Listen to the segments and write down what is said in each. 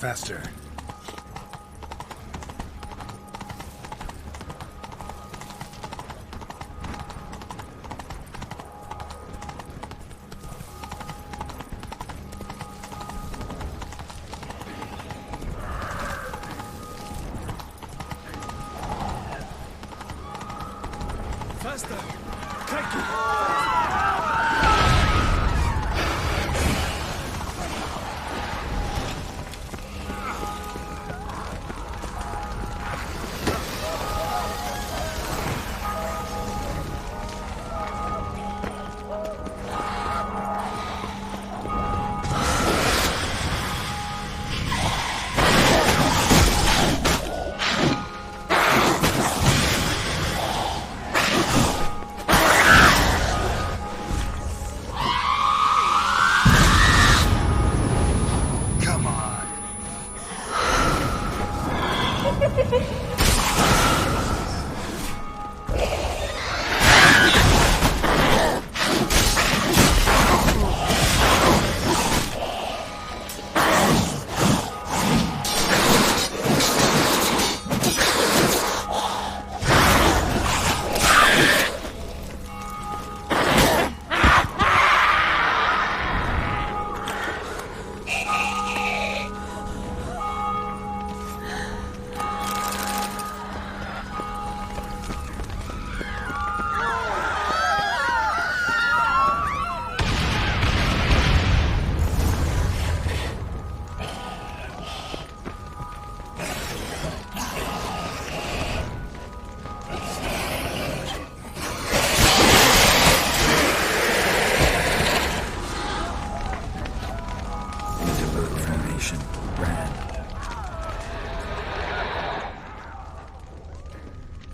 faster. Faster! Crikey!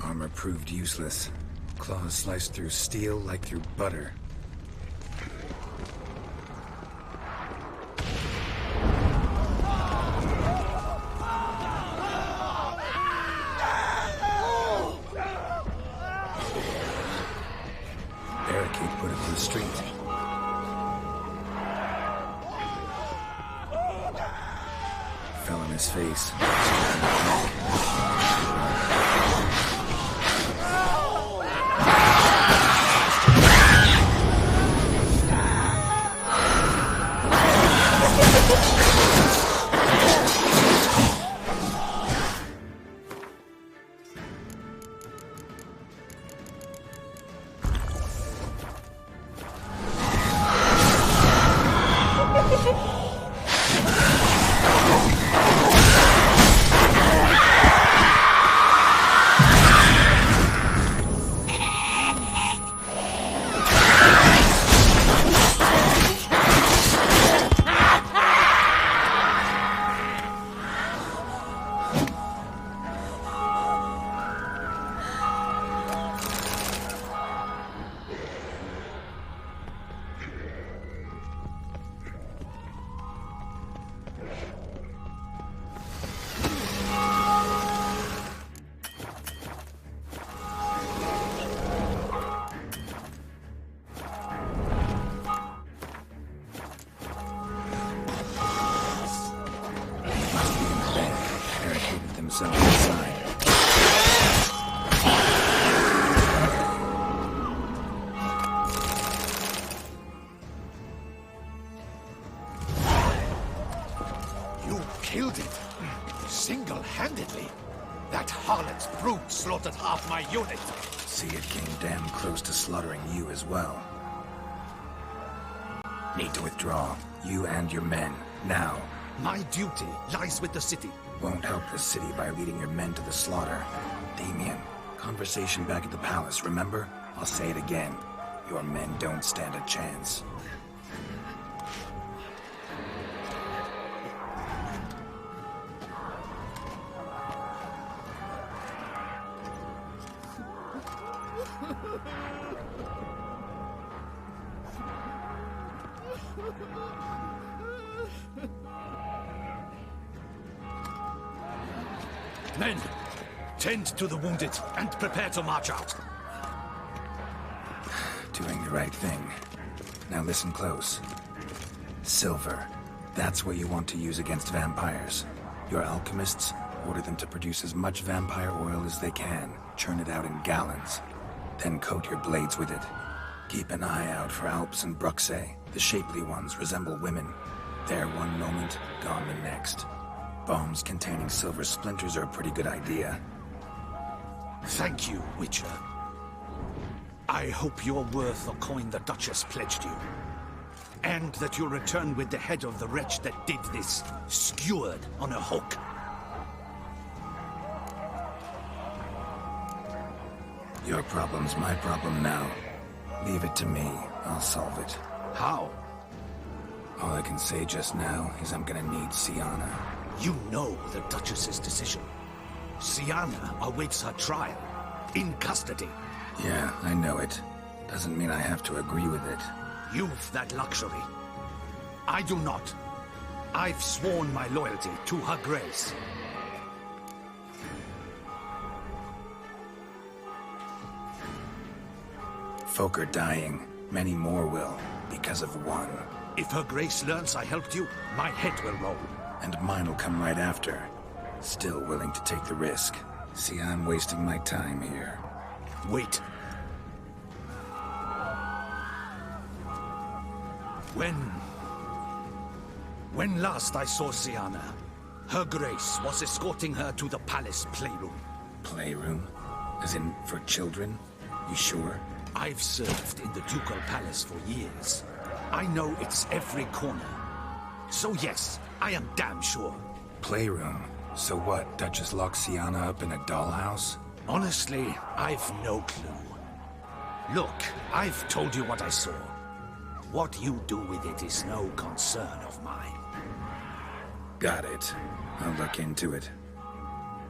Armor proved useless. Claws sliced through steel like through butter. Barricade put into the street. Fell on his face. You killed it! Single-handedly! That harlot's brute slaughtered half my unit! See, it came damn close to slaughtering you as well. Need to withdraw. You and your men. Now. My duty lies with the city. Won't help the city by leading your men to the slaughter. Damien, conversation back at the palace, remember? I'll say it again. Your men don't stand a chance. Men, tend to the wounded and prepare to march out. Doing the right thing. Now listen close. Silver. That's what you want to use against vampires. Your alchemists, order them to produce as much vampire oil as they can, churn it out in gallons. Then coat your blades with it. Keep an eye out for Alps and Bruxae. The shapely ones resemble women. There one moment, gone the next. Bombs containing silver splinters are a pretty good idea. Thank you, Witcher. I hope you're worth the coin the Duchess pledged you. And that you'll return with the head of the wretch that did this, skewered on a hook. Your problem's my problem now. Leave it to me. I'll solve it. How? All I can say just now is I'm gonna need Syanna. You know the Duchess's decision. Syanna awaits her trial, in custody. Yeah, I know it. Doesn't mean I have to agree with it. You've that luxury. I do not. I've sworn my loyalty to her grace. Folk are dying. Many more will, because of one. If her grace learns I helped you, my head will roll. And mine'll come right after. Still willing to take the risk. See, I'm wasting my time here. Wait. When last I saw Syanna, her grace was escorting her to the palace playroom. Playroom? As in, for children? You sure? I've served in the ducal palace for years. I know it's every corner. So yes, I am damn sure. Playroom? So what, Duchess locked Syanna up in a dollhouse? Honestly, I've no clue. Look, I've told you what I saw. What you do with it is no concern of mine. Got it. I'll look into it.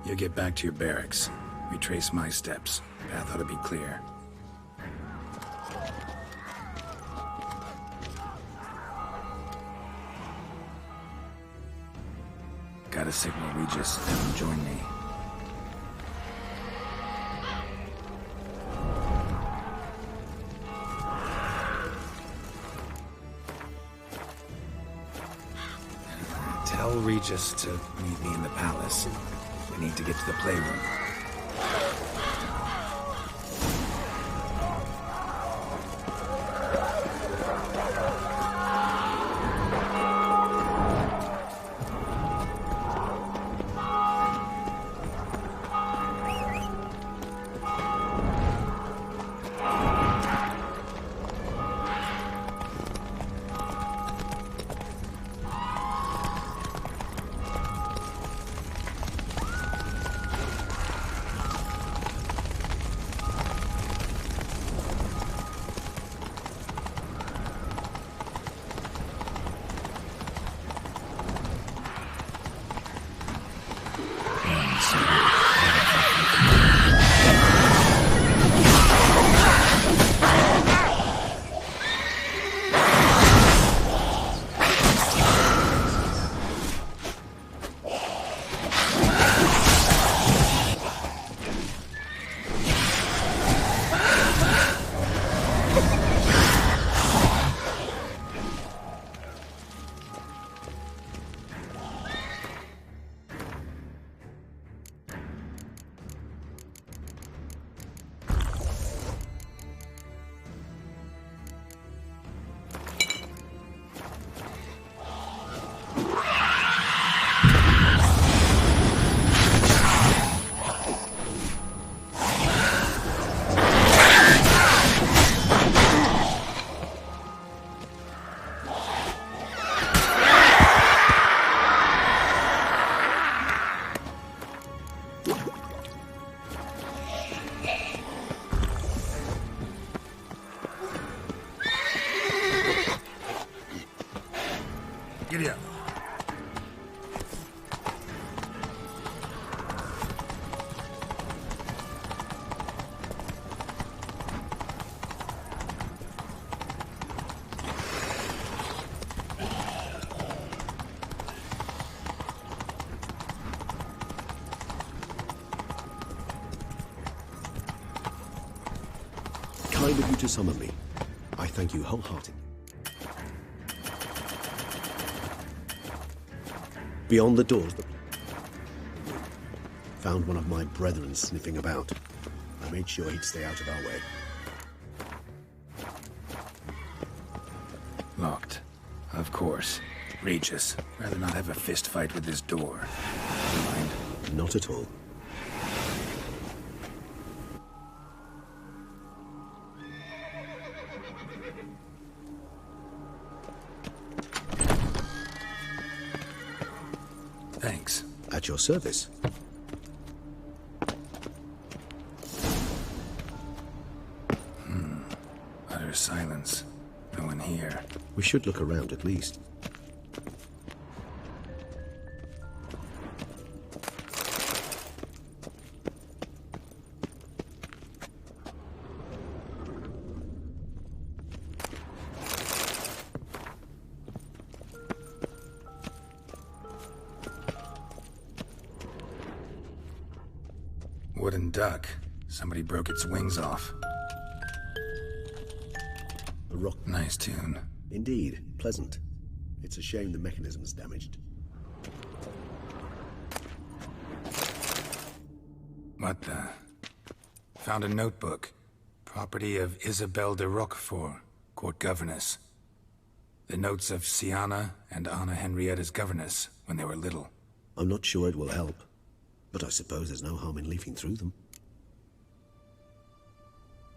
You get back to your barracks. Retrace my steps. Path ought to be clear. Gotta signal Regis. Have him join me. Tell Regis to meet me in the palace. We need to get to the playroom. Giddy up. Kind of you to summon me. I thank you wholeheartedly. Beyond the doors, found one of my brethren sniffing about. I made sure he'd stay out of our way. Locked. Of course. Regis, rather not have a fist fight with this door. Mind? Not at all. Thanks. At your service. Utter silence. No one here. We should look around at least. Wooden duck. Somebody broke its wings off. A rock. Nice tune. Indeed, pleasant. It's a shame the mechanism's damaged. What the? Found a notebook. Property of Isabelle de Roquefort, court governess. The notes of Siana and Anna Henrietta's governess when they were little. I'm not sure it will help, but I suppose there's no harm in leafing through them.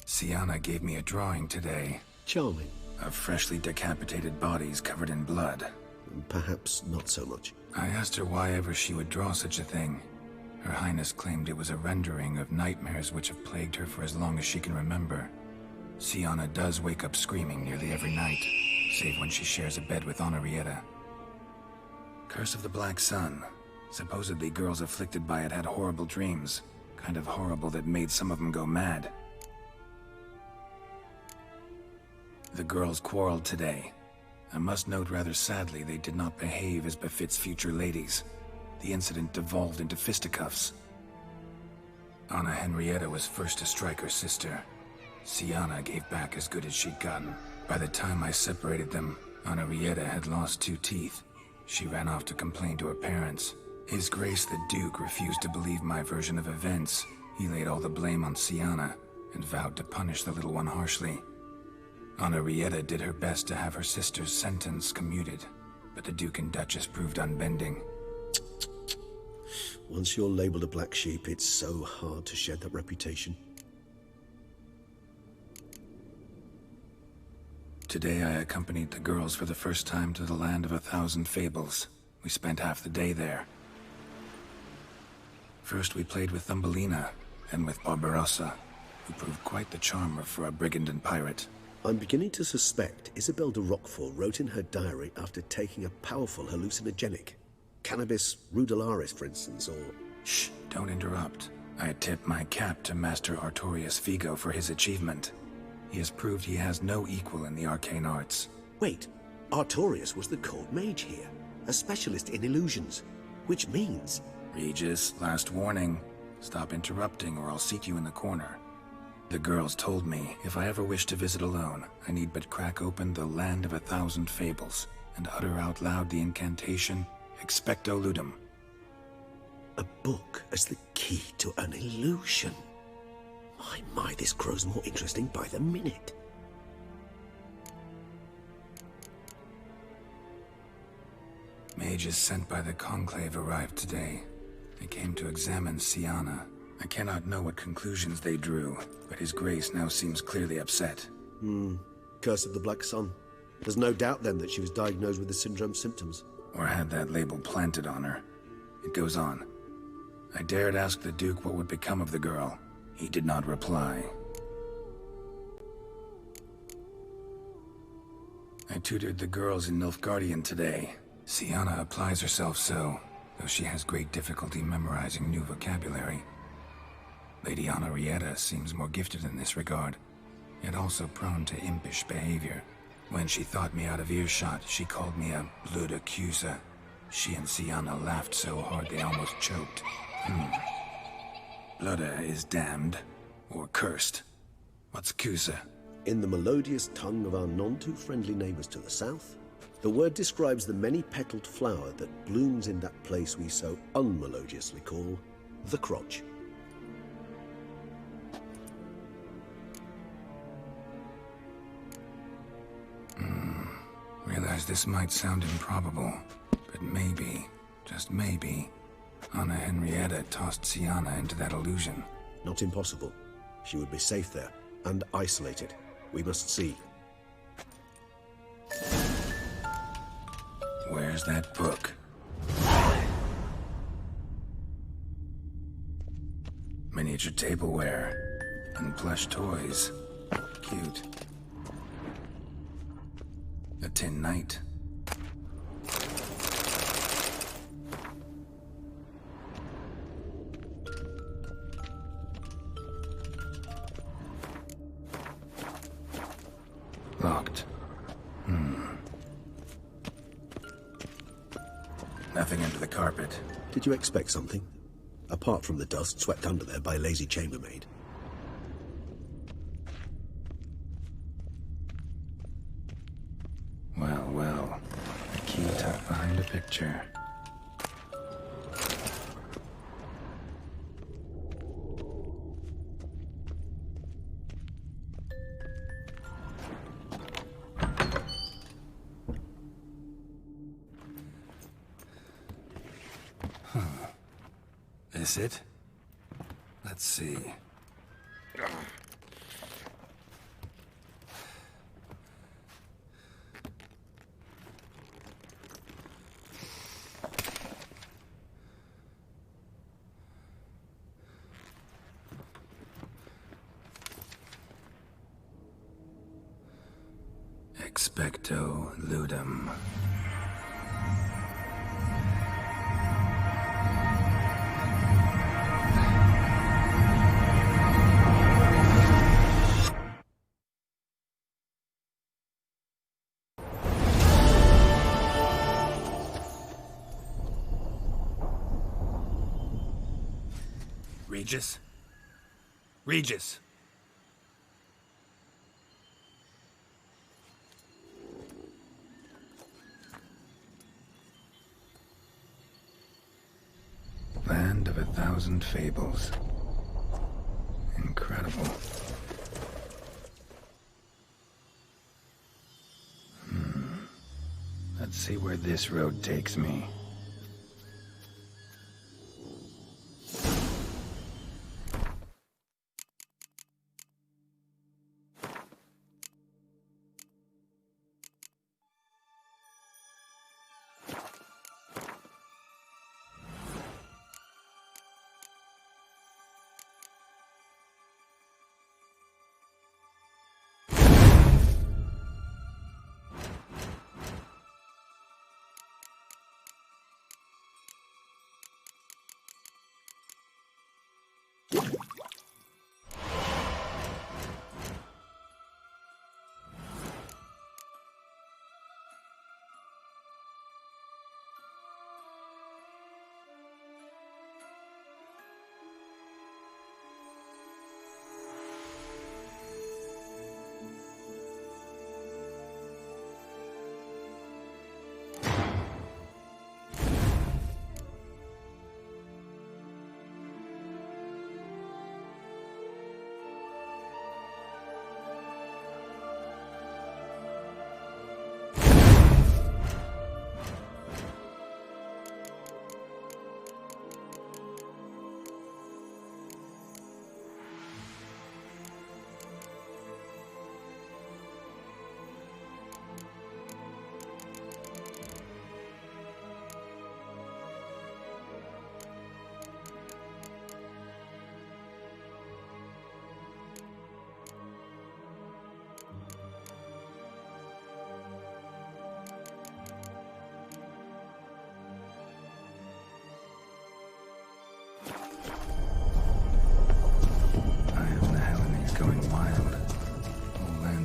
Siana gave me a drawing today. Charming. Of freshly decapitated bodies covered in blood. Perhaps not so much. I asked her why ever she would draw such a thing. Her Highness claimed it was a rendering of nightmares which have plagued her for as long as she can remember. Siana does wake up screaming nearly every night, save when she shares a bed with Henrietta. Curse of the Black Sun. Supposedly girls afflicted by it had horrible dreams. Kind of horrible that made some of them go mad. The girls quarreled today. I must note rather sadly they did not behave as befits future ladies. The incident devolved into fisticuffs. Anna Henrietta was first to strike her sister. Siana gave back as good as she'd gotten. By the time I separated them, Henrietta had lost 2 teeth. She ran off to complain to her parents. His Grace the Duke refused to believe my version of events. He laid all the blame on Siana and vowed to punish the little one harshly. Henrietta did her best to have her sister's sentence commuted, but the Duke and Duchess proved unbending. Once you're labeled a black sheep, it's so hard to shed that reputation. Today I accompanied the girls for the first time to the Land of 1,000 Fables. We spent half the day there. First we played with Thumbelina, and with Barbarossa, who proved quite the charmer for a brigand and pirate. I'm beginning to suspect Isabelle de Roquefort wrote in her diary after taking a powerful hallucinogenic. Cannabis rudelaris, for instance, or... Shh, don't interrupt. I tip my cap to Master Artorius Vigo for his achievement. He has proved he has no equal in the arcane arts. Wait, Artorius was the court mage here, a specialist in illusions, which means... Regis, last warning. Stop interrupting or I'll seat you in the corner. The girls told me if I ever wish to visit alone, I need but crack open the Land of 1,000 Fables and utter out loud the incantation, Expecto Ludum. A book as the key to an illusion. My, this grows more interesting by the minute. Mages sent by the Conclave arrived today. They came to examine Siana. I cannot know what conclusions they drew, but His Grace now seems clearly upset. Curse of the Black Sun. There's no doubt then that she was diagnosed with the syndrome symptoms. Or had that label planted on her. It goes on. I dared ask the Duke what would become of the girl. He did not reply. I tutored the girls in Nilfgaardian today. Siana applies herself so, though she has great difficulty memorizing new vocabulary. Lady Henrietta seems more gifted in this regard, yet also prone to impish behavior. When she thought me out of earshot, she called me a blood accuser. She and Siana laughed so hard they almost choked. Blooda is damned, or cursed. What's Cusa? In the melodious tongue of our none-too-friendly neighbors to the south, the word describes the many-petaled flower that blooms in that place we so unmelodiously call the crotch. Realize this might sound improbable, but maybe, just maybe, Anna Henrietta tossed Sienna into that illusion. Not impossible. She would be safe there, and isolated. We must see. Where's that book? Miniature tableware and plush toys. Cute. A tin knight. Locked. Nothing under the carpet. Did you expect something? Apart from the dust swept under there by a lazy chambermaid. Well. A key tucked behind a picture. This it? Let's see. Expecto Ludum. Regis? Regis! Land of 1,000 fables. Incredible. Let's see where this road takes me.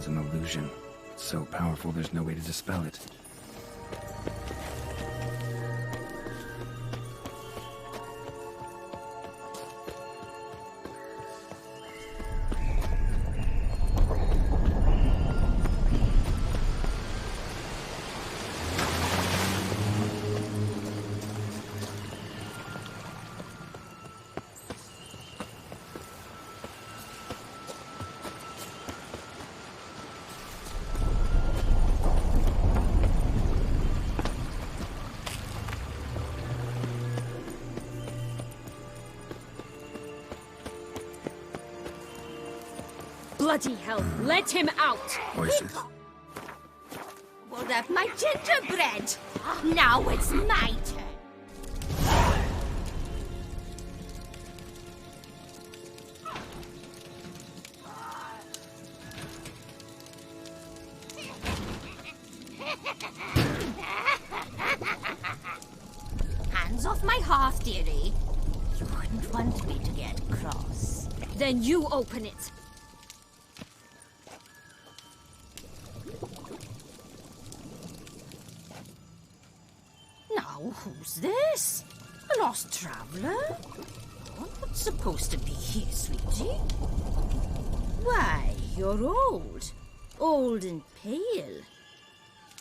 An illusion. It's so powerful, there's no way to dispel it. Bloody hell, let him out! Voices. Will have my gingerbread. Now it's my turn. Hands off my hearth, dearie. You wouldn't want me to get cross. Then you open it. Now, who's this? A lost traveler? What's supposed to be here, sweetie? Why, you're old. Old and pale.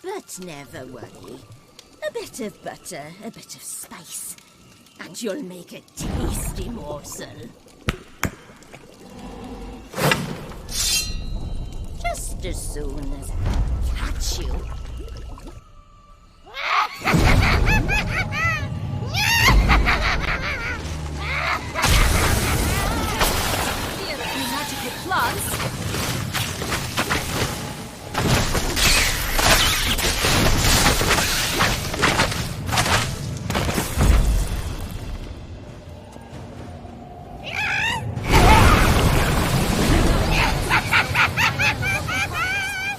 But never worry. A bit of butter, a bit of spice, and you'll make a tasty morsel. Just as soon as I catch you. Fear of you magical plants.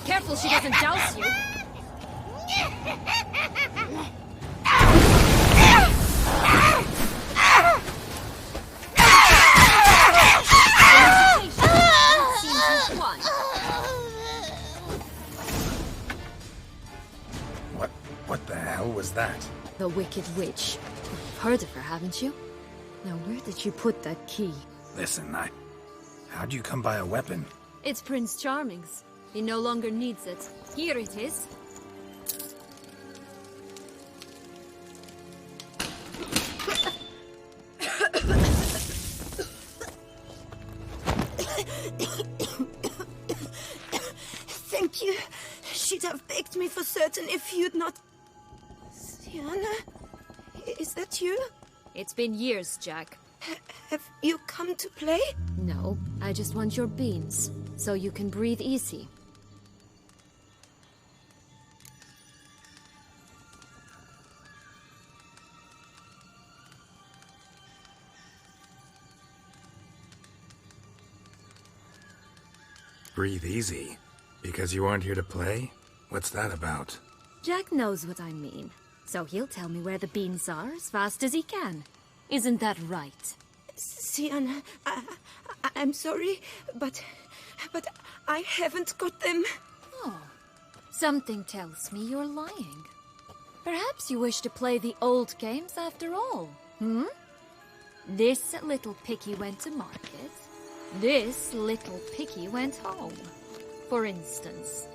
Careful she doesn't douse you. What the hell was that? The Wicked Witch. You've heard of her, haven't you? Now, where did you put that key? Listen, how'd you come by a weapon? It's Prince Charming's. He no longer needs it. Here it is. Thank you. She'd have begged me for certain if you'd not... Sienna? Is that you? It's been years, Jack. Have you come to play? No, I just want your beans, so you can breathe easy. Breathe easy. Because you aren't here to play? What's that about? Jack knows what I mean, so he'll tell me where the beans are as fast as he can. Isn't that right? Sienna, I'm sorry, but I haven't got them. Oh, something tells me you're lying. Perhaps you wish to play the old games after all, hmm? This little picky went to market. This little picky went home, for instance.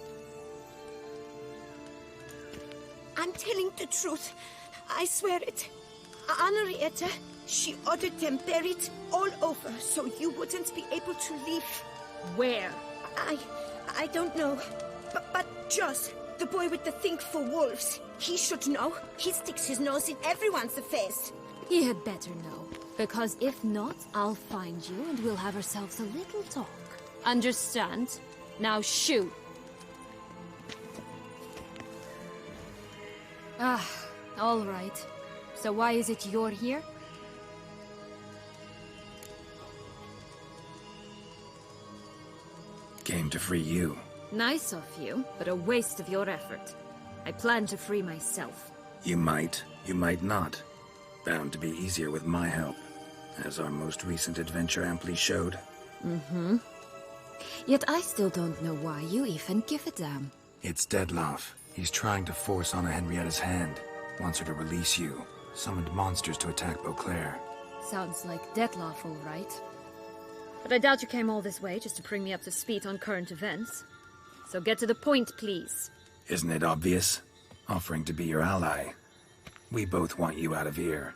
I'm telling the truth. I swear it. Henrietta, she ordered them buried all over so you wouldn't be able to leave. Where? I don't know. But Joss, the boy with the thing for wolves, he should know. He sticks his nose in everyone's affairs. He had better know, because if not, I'll find you and we'll have ourselves a little talk. Understand? Now shoot. Ah, all right. So why is it you're here? Came to free you. Nice of you, but a waste of your effort. I plan to free myself. You might not. Bound to be easier with my help, as our most recent adventure amply showed. Mm-hmm. Yet I still don't know why you even give a damn. It's Dettlaff. He's trying to force Anna Henrietta's hand. Wants her to release you. Summoned monsters to attack Beauclair. Sounds like Dettlaff, all right. But I doubt you came all this way just to bring me up to speed on current events. So get to the point, please. Isn't it obvious? Offering to be your ally. We both want you out of here.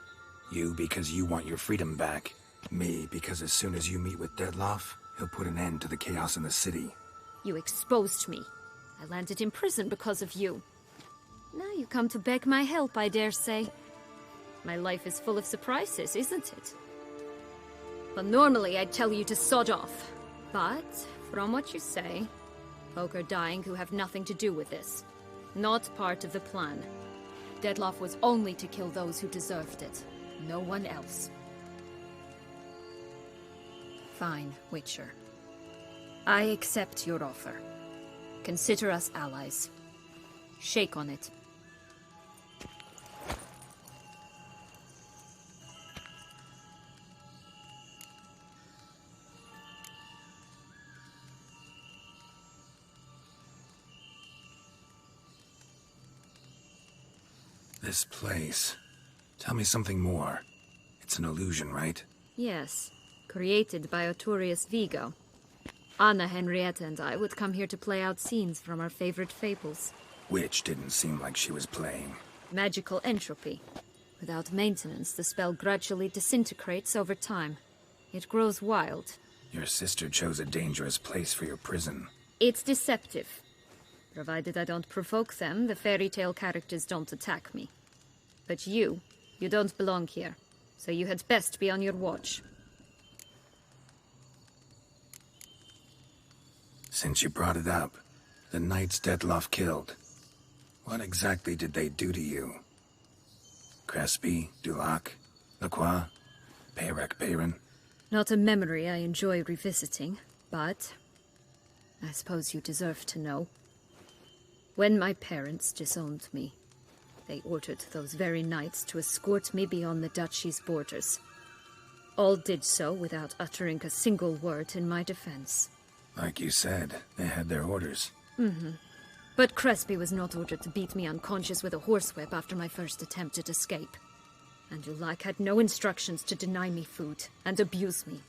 You because you want your freedom back. Me because as soon as you meet with Dettlaff, he'll put an end to the chaos in the city. You exposed me. I landed in prison because of you. Now you come to beg my help, I dare say. My life is full of surprises, isn't it? Well, normally I'd tell you to sod off. But From what you say, folk are dying who have nothing to do with this. Not part of the plan. Dettlaff was only to kill those who deserved it. No one else. Fine, Witcher. I accept your offer. Consider us allies. Shake on it. This place. Tell me something more. It's an illusion, right? Yes, created by Arturius Vigo. Anna, Henrietta, and I would come here to play out scenes from our favorite fables. Which didn't seem like she was playing. Magical entropy. Without maintenance, the spell gradually disintegrates over time. It grows wild. Your sister chose a dangerous place for your prison. It's deceptive. Provided I don't provoke them, the fairy tale characters don't attack me. But you don't belong here, so you had best be on your watch. Since you brought it up, the knights Dettlaff killed. What exactly did they do to you? Crespi, Dulac, Lacroix, Peyrac Peyran? Not a memory I enjoy revisiting, but I suppose you deserve to know. When my parents disowned me, they ordered those very knights to escort me beyond the duchy's borders. All did so without uttering a single word in my defense. Like you said, they had their orders. But Crespi was not ordered to beat me unconscious with a horsewhip after my first attempt at escape. And Dulac had no instructions to deny me food and abuse me.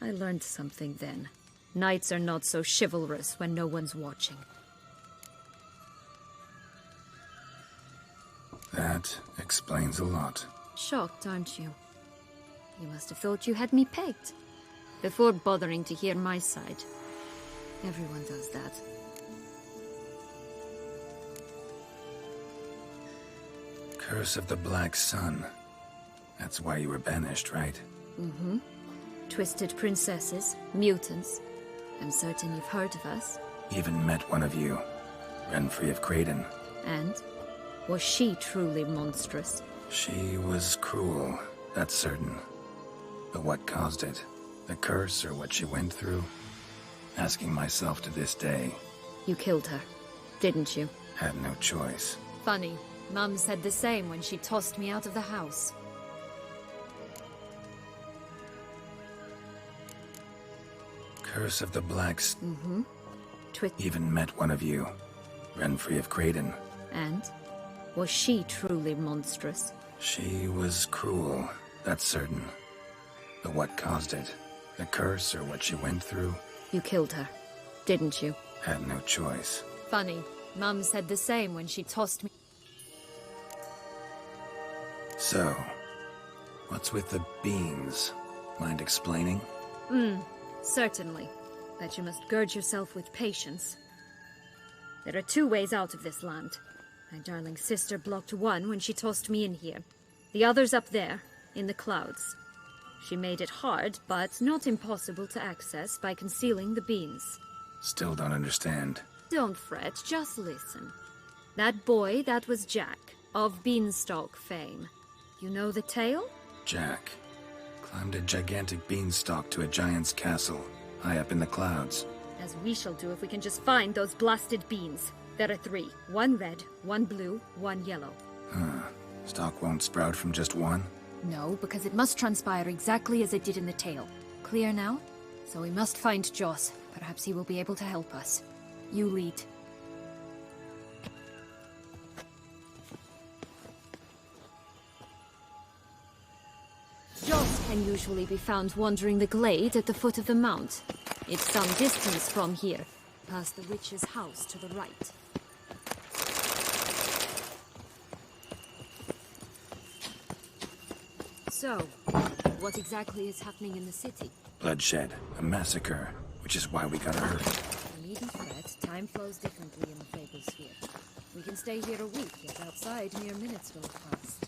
I learned something then. Knights are not so chivalrous when no one's watching. That explains a lot. Shocked, aren't you? You must have thought you had me pegged. Before bothering to hear my side. Everyone does that. Curse of the Black Sun. That's why you were banished, right? Twisted princesses, mutants. I'm certain you've heard of us. Even met one of you. Renfri of Creighton. And? Was she truly monstrous? She was cruel, that's certain. But what caused it? The curse or what she went through? Asking myself to this day. You killed her, didn't you? Had no choice. Funny. Mum said the same when she tossed me out of the house. Curse of the Blacks. Even met one of you. Renfri of Creighton. And? Was she truly monstrous? She was cruel, that's certain. But what caused it? The curse or what she went through? You killed her, didn't you? Had no choice. Funny. Mum said the same when she tossed me. So, what's with the beans? Mind explaining? Certainly. But you must gird yourself with patience. There are two ways out of this land. My darling sister blocked one when she tossed me in here. The other's up there, in the clouds. She made it hard, but not impossible to access by concealing the beans. Still don't understand. Don't fret, just listen. That boy, that was Jack, of Beanstalk fame. You know the tale? Jack climbed a gigantic beanstalk to a giant's castle, high up in the clouds. As we shall do if we can just find those blasted beans. There are 3. 1 red, 1 blue, 1 yellow. Stalk won't sprout from just one? No, because it must transpire exactly as it did in the tale. Clear now? So we must find Joss. Perhaps he will be able to help us. You lead. Joss can usually be found wandering the glade at the foot of the mount. It's some distance from here, past the witch's house to the right. So, what exactly is happening in the city? Bloodshed, a massacre, which is why we gotta hurry. You needn't fret, time flows differently in the Fable Sphere. We can stay here a week, yet outside mere minutes will have passed.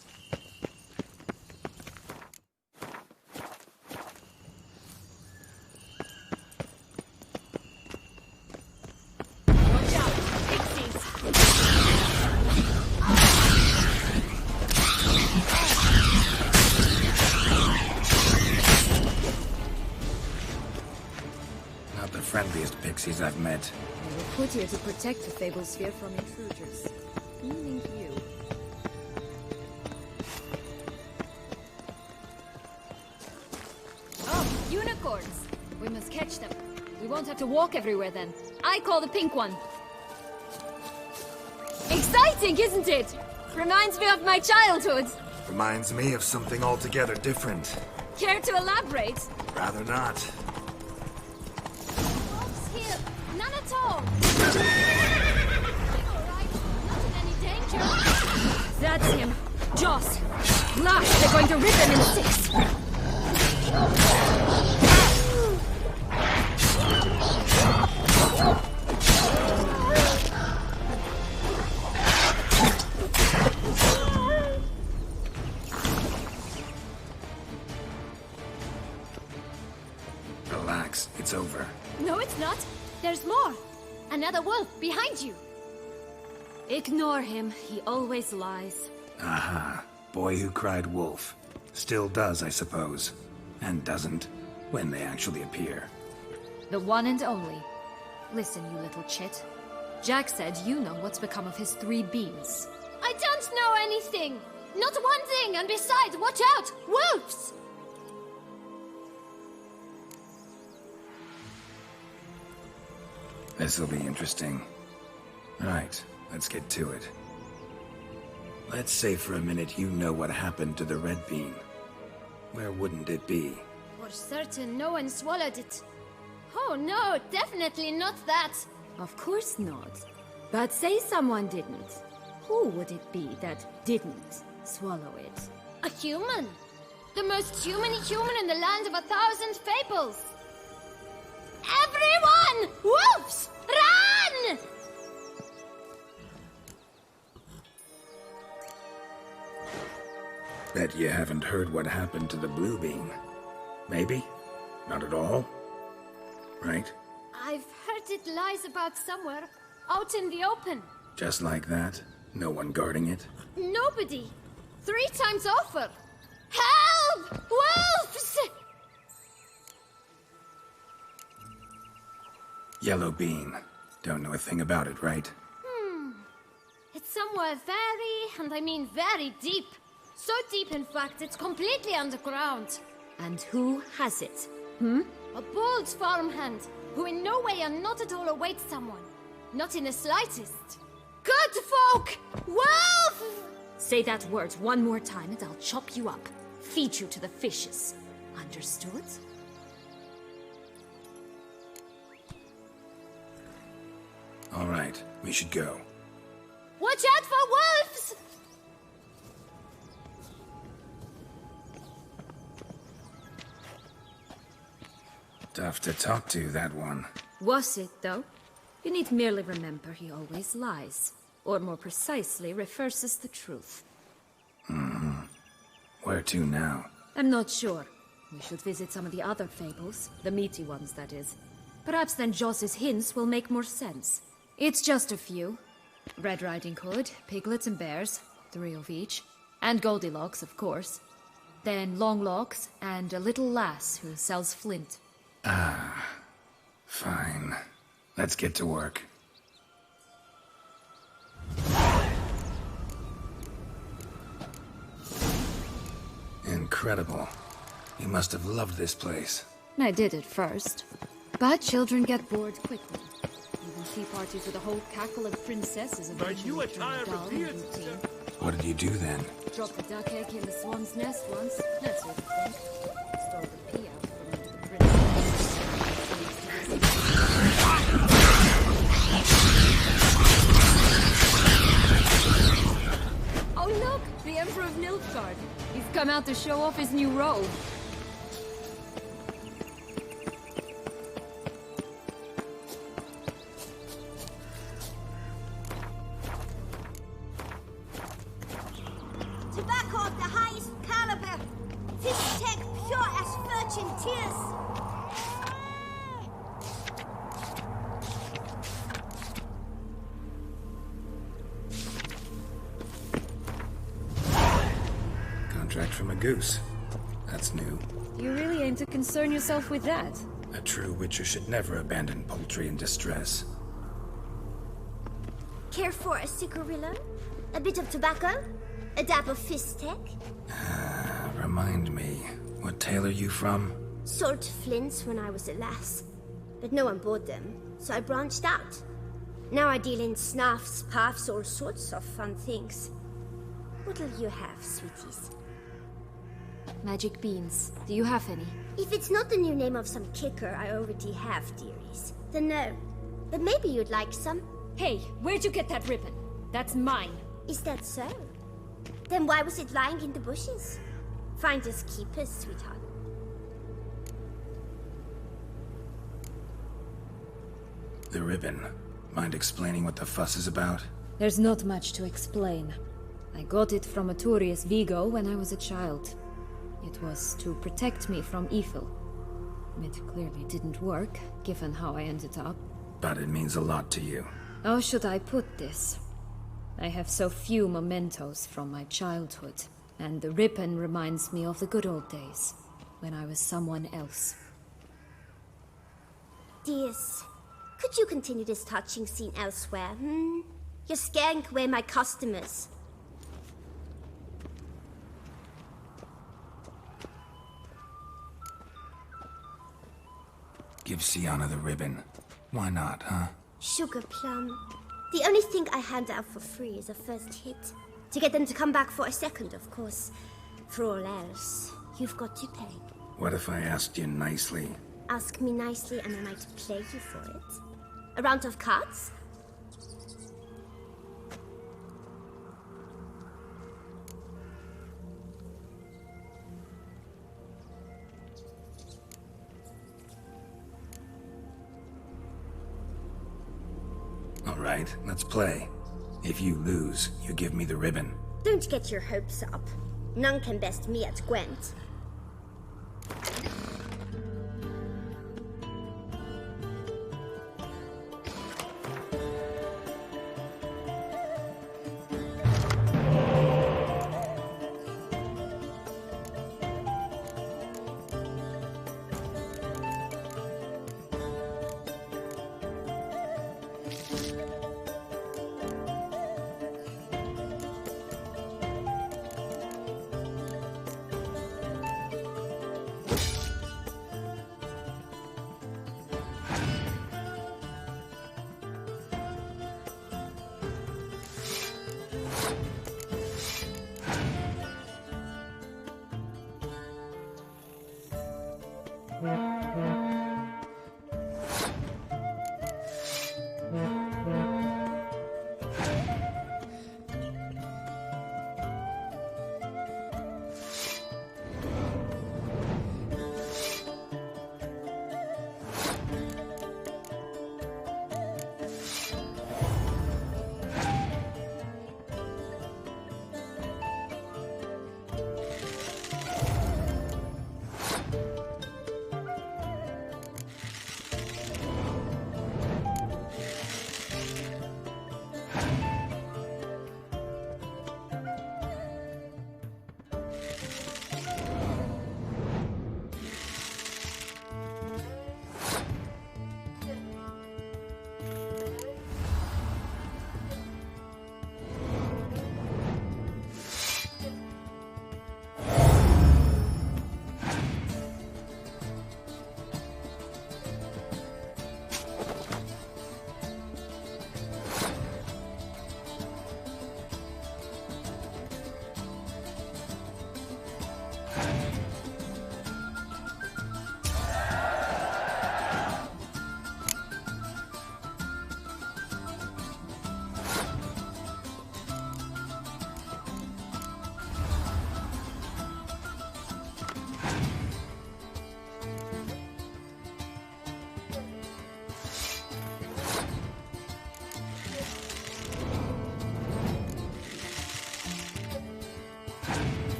friendliest pixies I've met. They were put here to protect the Fable Sphere from intruders. Meaning you. Oh, unicorns! We must catch them. We won't have to walk everywhere then. I call the pink one. Exciting, isn't it? Reminds me of my childhood. Reminds me of something altogether different. Care to elaborate? Rather not. Wolves here. None at all. Alright, not in any danger. That's him. Joss. Gosh, they're going to rip him in 6. Relax, it's over. No, it's not. There's more. Another wolf behind you. Ignore him. He always lies. Aha. Boy who cried wolf. Still does, I suppose. And doesn't, when they actually appear. The one and only. Listen, you little chit. Jack said you know what's become of his 3 beans. I don't know anything! Not one thing, and besides, watch out! Wolves! This'll be interesting. Right, let's get to it. Let's say for a minute you know what happened to the red bean. Where wouldn't it be? For certain, no one swallowed it. Oh no, definitely not that. Of course not. But say someone didn't. Who would it be that didn't swallow it? A human. The most human in the land of 1,000 fables. Everyone! Wolves! Run! Bet you haven't heard what happened to the blue bean. Maybe? Not at all? Right? I've heard it lies about somewhere, out in the open. Just like that? No one guarding it? Nobody. 3 times over. Help! Wolves! Yellow bean. Don't know a thing about it, right? It's somewhere very, and I mean very deep. So deep, in fact, it's completely underground. And who has it? A bold farmhand, who in no way and not at all awaits someone. Not in the slightest. Good folk! Wolf! Say that word one more time and I'll chop you up. Feed you to the fishes. Understood? All right, we should go. Watch out for wolves! Tough to talk to, that one. Was it, though? You need merely remember he always lies. Or more precisely, reverses the truth. Where to now? I'm not sure. We should visit some of the other fables. The meaty ones, that is. Perhaps then Joss's hints will make more sense. It's just a few. Red Riding Hood, piglets and bears, 3 of each. And Goldilocks, of course. Then Longlocks, and a little lass who sells flint. Fine. Let's get to work. Incredible. You must have loved this place. I did at first. But children get bored quickly. Even tea parties with a whole cackle of princesses and But you attire dull and appeared, routine. What did you do then? Dropped the duck egg in the swan's nest once, that sort of thing. Stole the pea out from under the princess. Oh look! The Emperor of Nilfgaard. He's come out to show off his new robe. Tobacco of the highest caliber. Fish tech pure as virgin tears. Contract from a goose. That's new. You really aim to concern yourself with that? A true Witcher should never abandon poultry in distress. Care for a cigarillo? A bit of tobacco? A dab of fistek? Remind me, what tale are you from? Sold flints when I was a lass, but no one bought them, so I branched out. Now I deal in snuffs, puffs, all sorts of fun things. What'll you have, sweeties? Magic beans. Do you have any? If it's not the new name of some kicker I already have, dearies, then no. But maybe you'd like some. Hey, where'd you get that ribbon? That's mine. Is that so? Then why was it lying in the bushes? Finders keepers, sweetheart. The ribbon. Mind explaining what the fuss is about? There's not much to explain. I got it from Arturius Vigo when I was a child. It was to protect me from evil. It clearly didn't work, given how I ended up. But it means a lot to you. How should I put this? I have so few mementos from my childhood, and the ribbon reminds me of the good old days, when I was someone else. Dears, could you continue this touching scene elsewhere, You're scaring away my customers. Give Sienna the ribbon. Why not, huh? Sugar plum. The only thing I hand out for free is a first hit. To get them to come back for a second, of course. For all else, you've got to pay. What if I asked you nicely? Ask me nicely and I might play you for it. A round of cards? All right, let's play. If you lose, you give me the ribbon. Don't get your hopes up. None can best me at Gwent.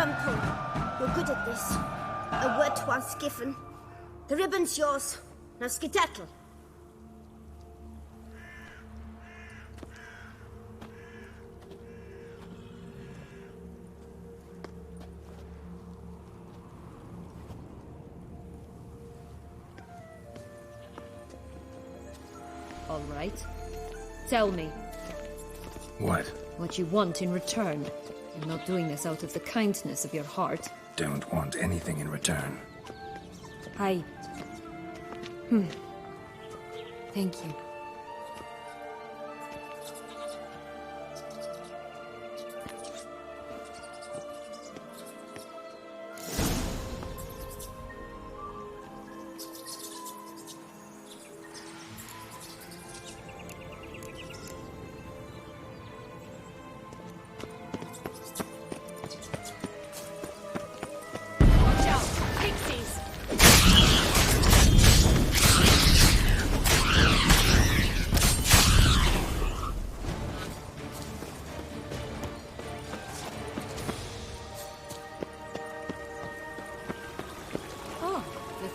Crumple. You're good at this. A word twice given. The ribbon's yours. Now skedaddle. All right. Tell me. What? What you want in return. You're not doing this out of the kindness of your heart. Don't want anything in return. I... Thank you.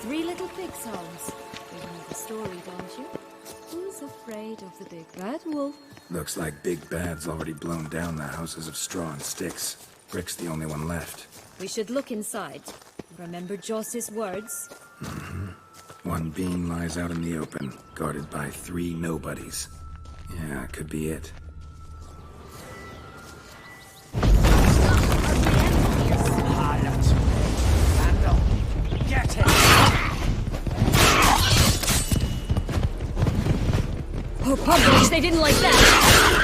Three little pig songs. You know the story, don't you? Who's afraid of the big bad wolf? Looks like Big Bad's already blown down the houses of straw and sticks. Brick's the only one left. We should look inside. Remember Joss's words? One beam lies out in the open, guarded by 3 nobodies. Yeah, could be it. Oh, Pugglish, they didn't like that!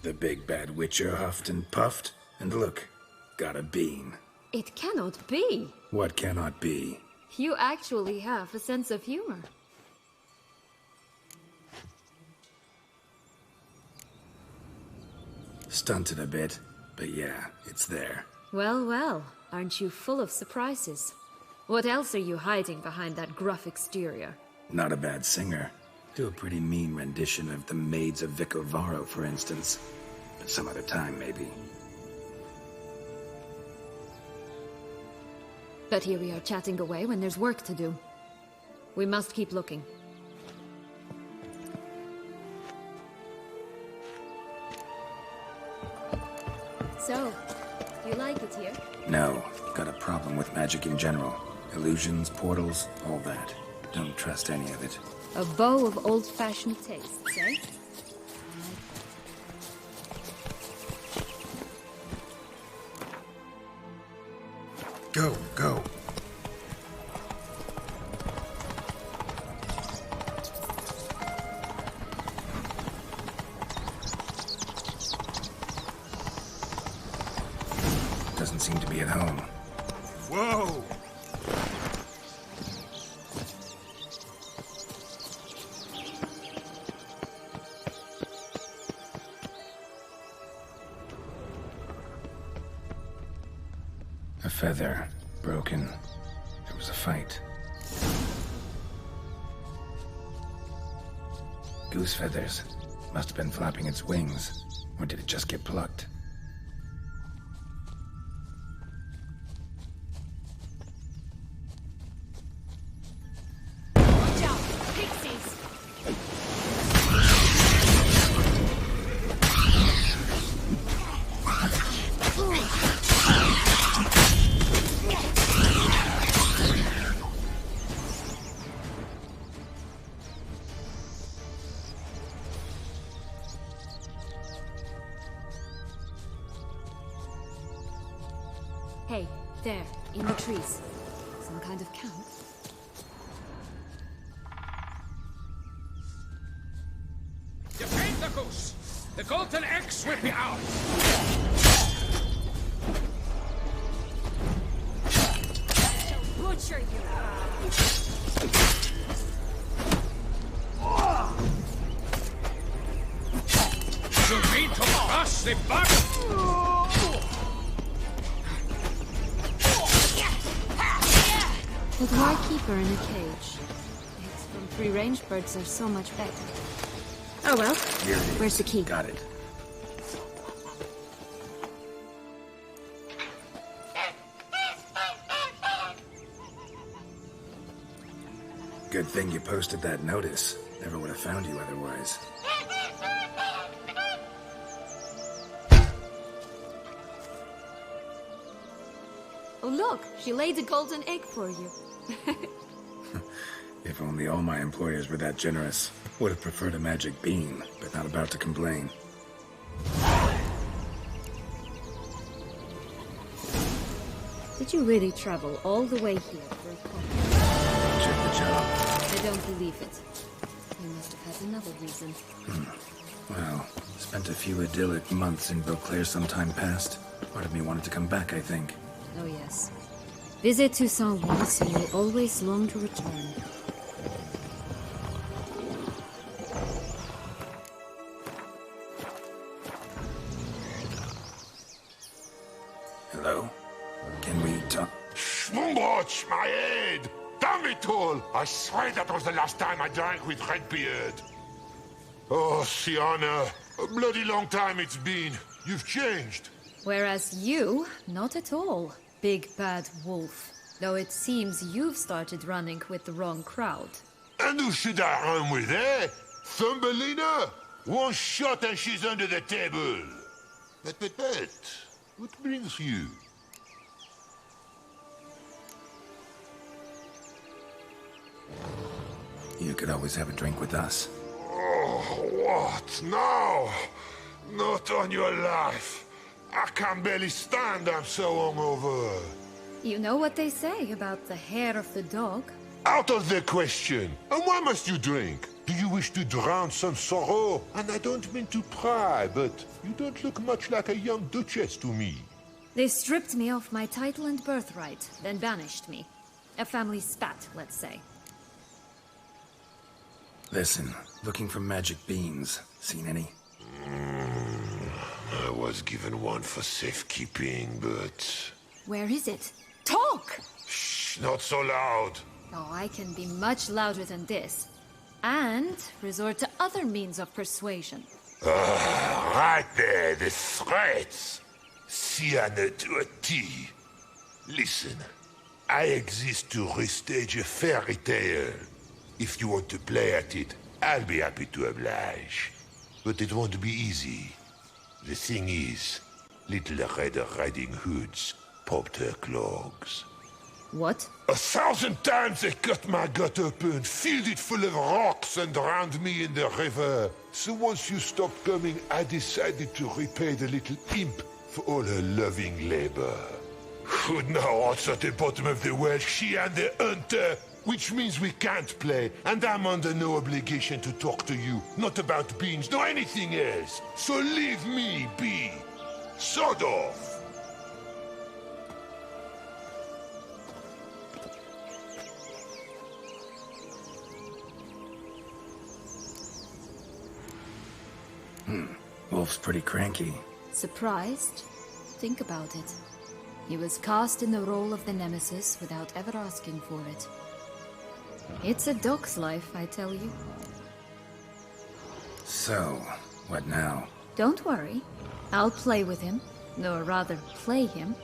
The big bad witcher huffed and puffed, and look, got a bean. It cannot be. What cannot be? You actually have a sense of humor. Stunted a bit, but yeah, it's there. Well, well, aren't you full of surprises? What else are you hiding behind that gruff exterior? Not a bad singer. Do a pretty mean rendition of The Maids of Vicovaro, for instance. But some other time, maybe. But here we are chatting away when there's work to do. We must keep looking. So, you like it here? No, got a problem with magic in general. Illusions, portals, all that. Don't trust any of it. A bow of old-fashioned tastes, eh? Go, go. Doesn't seem to be at home. Whoa! A feather, broken. There was a fight. Goose feathers. Must have been flapping its wings. Or did it just get plucked? Watch out! Pixies! Hey, there, in the trees. Some kind of count? The golden axe will be ours! Butcher you! You mean to crush the bug? But why keep her in a cage? Eggs from free-range birds are so much better. Oh well. Here it is. Where's the key? Got it. Good thing you posted that notice. Never would have found you otherwise. Oh look, she laid a golden egg for you. If only all my employers were that generous. Would have preferred a magic bean, but not about to complain. Did you really travel all the way here for a coffee? Check the job. I don't believe it. You must have had another reason. Well, spent a few idyllic months in Beauclair some time past. Part of me wanted to come back, I think. Oh yes. Visit Toussaint once and you'll always long to return. Hello? Can we talk? Schmumbroch, my head! Damn it all! I swear that was the last time I drank with Redbeard. Oh, Sienna, a bloody long time it's been. You've changed. Whereas you, not at all, big bad wolf. Though it seems you've started running with the wrong crowd. And who should I run with, eh? Thumbelina? One shot and she's under the table. But, what brings you? You could always have a drink with us. Oh, what now? Not on your life. I can barely stand, I'm so hungover. You know what they say about the hair of the dog? Out of the question. And why must you drink? Do you wish to drown some sorrow? And I don't mean to pry, but you don't look much like a young duchess to me. They stripped me of my title and birthright, then banished me. A family spat, let's say. Listen, looking for magic beans. Seen any? I was given one for safekeeping, but... Where is it? Talk! Shh, not so loud. Oh, I can be much louder than this. And resort to other means of persuasion. Right there, the threats. Sienna to a T. Listen, I exist to restage a fairy tale. If you want to play at it, I'll be happy to oblige. But it won't be easy. The thing is, Little Red Riding Hoods popped her clogs. What? 1,000 times they cut my gut open, filled it full of rocks and drowned me in the river. So once you stopped coming, I decided to repay the little imp for all her loving labor. Who now what's at the bottom of the well, she and the hunter, which means we can't play, and I'm under no obligation to talk to you, not about beans, nor anything else. So leave me be. Sod off. Wolf's pretty cranky. Surprised? Think about it. He was cast in the role of the Nemesis without ever asking for it. It's a dog's life, I tell you. So, what now? Don't worry. I'll play with him. Or rather, play him.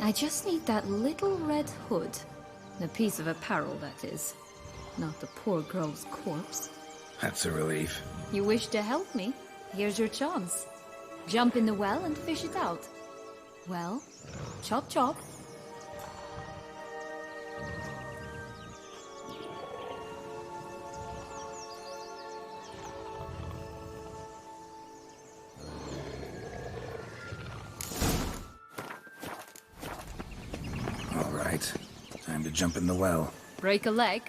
I just need that little red hood. The piece of apparel, that is. Not the poor girl's corpse. That's a relief. You wish to help me? Here's your chance. Jump in the well and fish it out. Well, chop chop. All right. Time to jump in the well. Break a leg.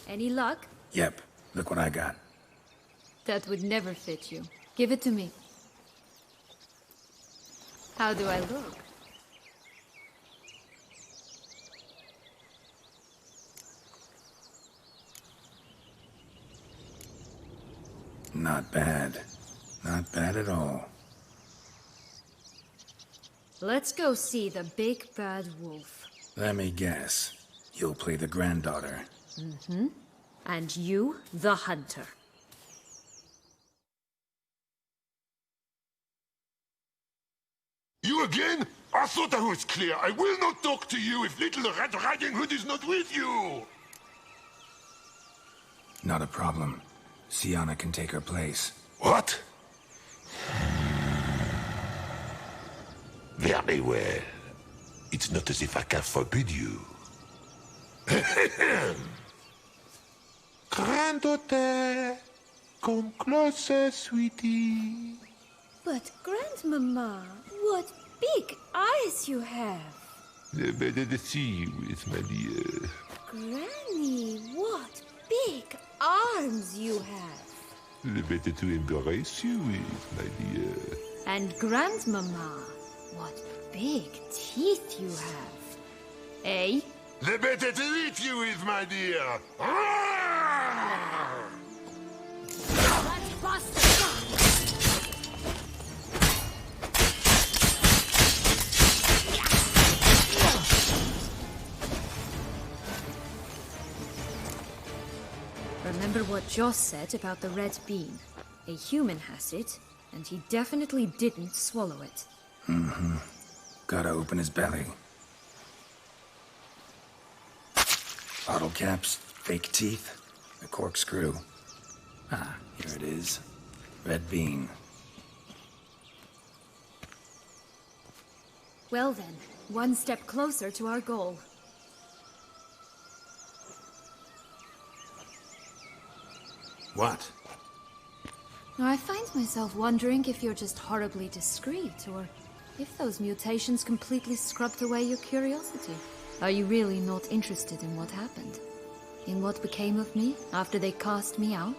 Any luck? Yep, look what I got. That would never fit you. Give it to me. How do I look? Not bad. Not bad at all. Let's go see the big bad wolf. Let me guess. You'll play the granddaughter. Mm-hmm. And you, the hunter. You again? I thought I was clear. I will not talk to you if little Red Riding Hood is not with you! Not a problem. Sienna can take her place. What? Very well. It's not as if I can forbid you. Granddaughter, come closer, sweetie. But, Grandmama, what big eyes you have. Better to see you with, my dear. Granny, what big arms you have. The better to embrace you with, my dear. And Grandmama, what big teeth you have. Eh? The better to eat you with, my dear. Let's bust the gun. Remember what Joss said about the red bean. A human has it, and he definitely didn't swallow it. Mm-hmm. Gotta open his belly. Bottle caps, fake teeth, a corkscrew. Ah, here it is. Red bean. Well then, one step closer to our goal. What? Now, I find myself wondering if you're just horribly discreet, or if those mutations completely scrubbed away your curiosity. Are you really not interested in what happened? In what became of me after they cast me out?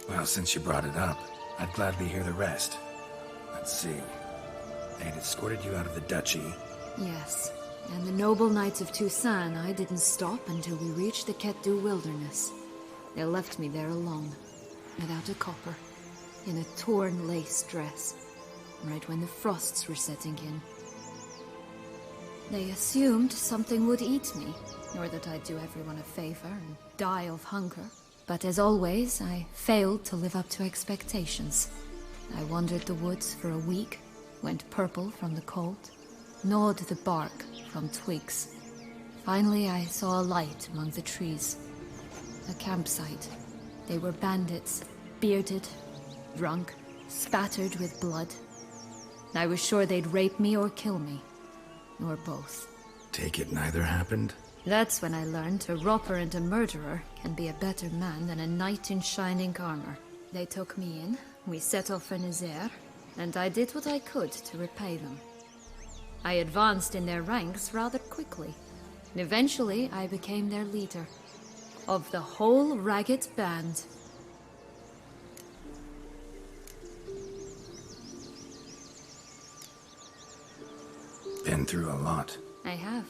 Well, since you brought it up, I'd gladly hear the rest. Let's see. They'd escorted you out of the duchy. Yes, and the noble knights of Toussaint, I didn't stop until we reached the Ketdu wilderness. They left me there alone, without a copper, in a torn lace dress, right when the frosts were setting in. They assumed something would eat me, or that I'd do everyone a favor and die of hunger. But as always, I failed to live up to expectations. I wandered the woods for a week, went purple from the cold, gnawed the bark from twigs. Finally, I saw a light among the trees. A campsite. They were bandits, bearded, drunk, spattered with blood. I was sure they'd rape me or kill me, or both. Take it neither happened? That's when I learned a robber and a murderer can be a better man than a knight in shining armor. They took me in, we set off for Nazaire, and I did what I could to repay them. I advanced in their ranks rather quickly, and eventually I became their leader. Of the whole ragged band. Been through a lot. I have.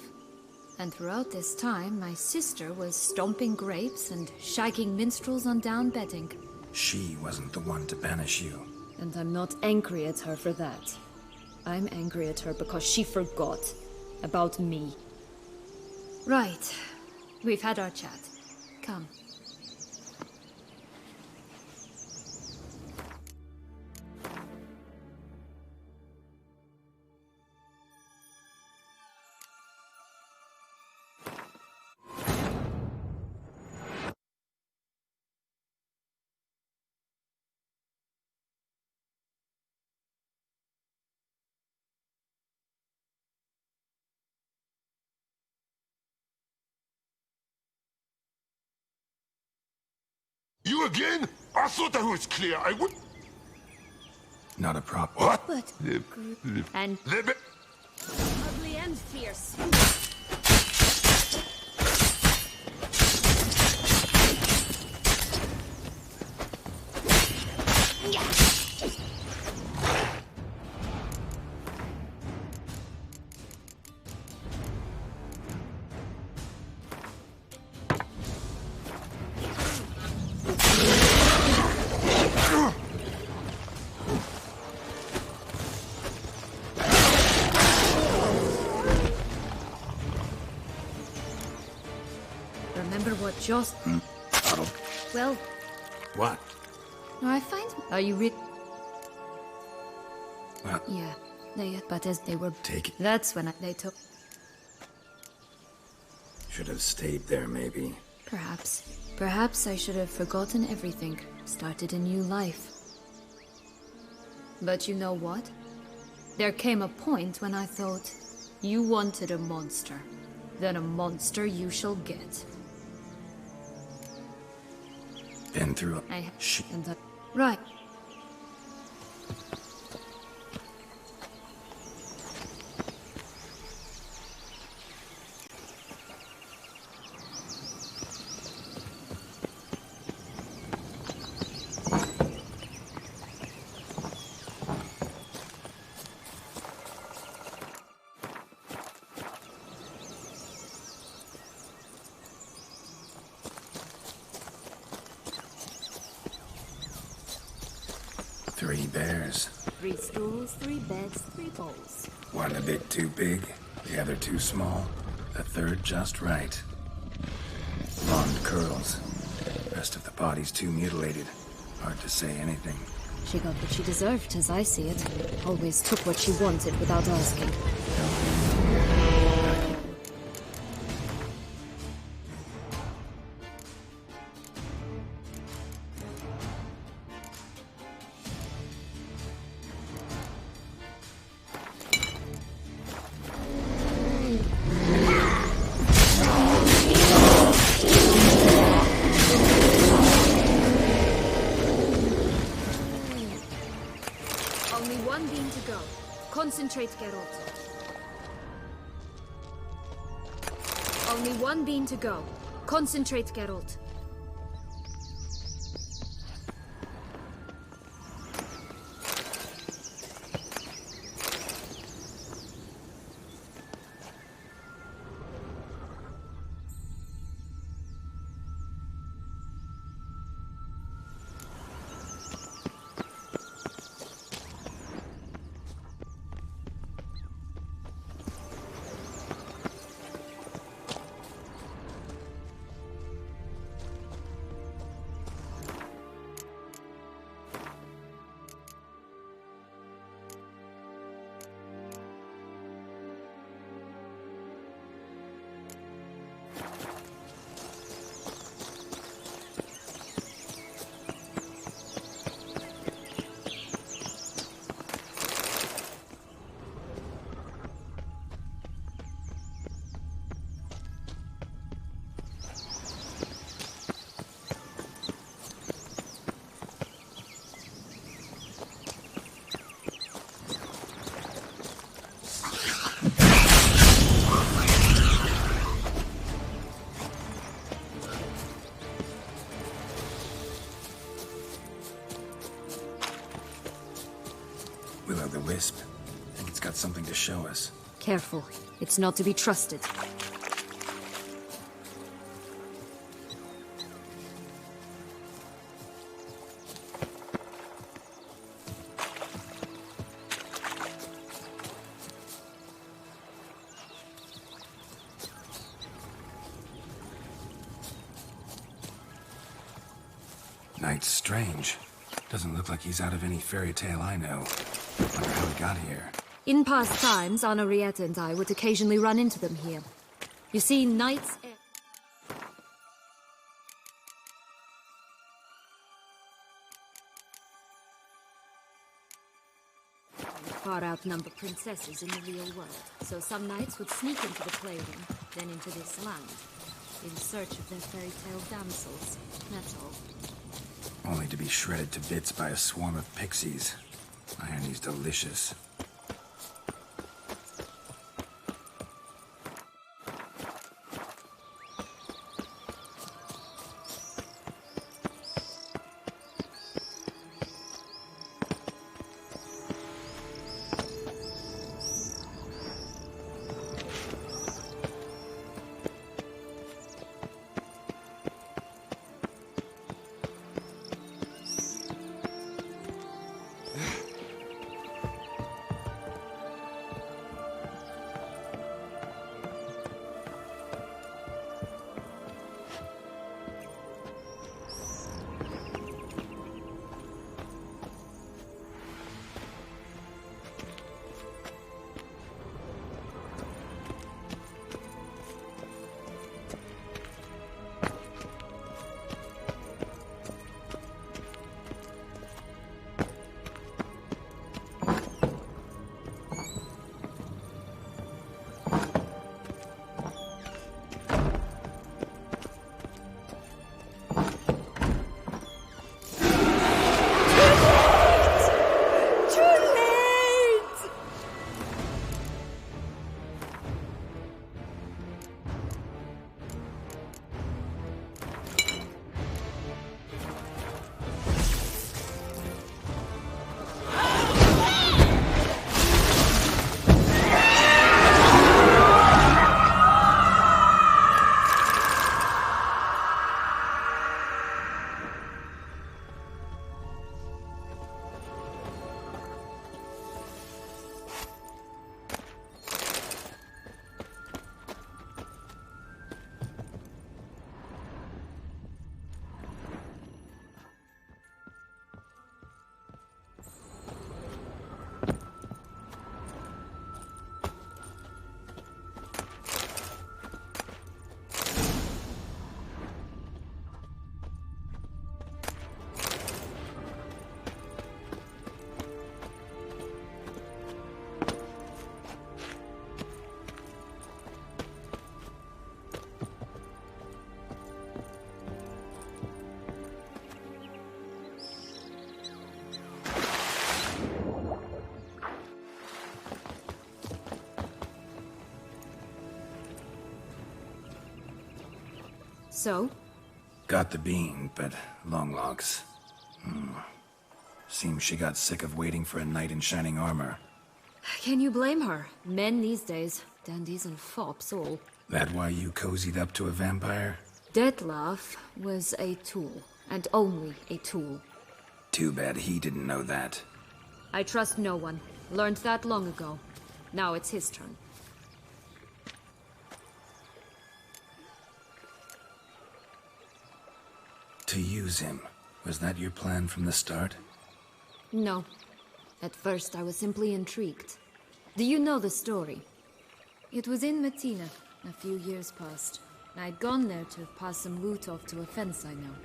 And throughout this time, my sister was stomping grapes and shagging minstrels on down bedding. She wasn't the one to banish you. And I'm not angry at her for that. I'm angry at her because she forgot about me. Right. We've had our chat. Come. You again? I thought I was clear. I would... Not a problem. What? But and ugly and fierce. Remember what just... Well... What? No, I find... Are you Well, Yeah, but as they were... take it. That's when they took... Should have stayed there, maybe. Perhaps. Perhaps I should have forgotten everything. Started a new life. But you know what? There came a point when I thought, you wanted a monster. Then a monster you shall get. Been through a... I Shit. Right. Three bears. 3 stools, 3 beds, 3 bowls. One a bit too big, the other too small, the third just right. Blonde curls. Rest of the body's too mutilated. Hard to say anything. She got what she deserved, as I see it. Always took what she wanted without asking. Only one beam to go. Concentrate, Geralt. Only one beam to go. Concentrate, Geralt. Will-o'-the-wisp. Think it's got something to show us. Careful. It's not to be trusted. Knight's strange. Doesn't look like he's out of any fairy tale I know. Wonder how he got here. In past times, Henrietta and I would occasionally run into them here. You see, knights... far outnumber princesses in the real world, so some knights would sneak into the playroom, then into this land, in search of their fairy tale damsels. That's all. Only to be shredded to bits by a swarm of pixies. Irony's delicious. So? Got the bean, but long logs. Seems she got sick of waiting for a knight in shining armor. Can you blame her? Men these days, dandies and fops all. That why you cozied up to a vampire? Dettlaff was a tool, and only a tool. Too bad he didn't know that. I trust no one. Learned that long ago. Now it's his turn. To use him. Was that your plan from the start? No. At first I was simply intrigued. Do you know the story? It was in Metina, a few years past. I'd gone there to pass some loot off to a fence I know.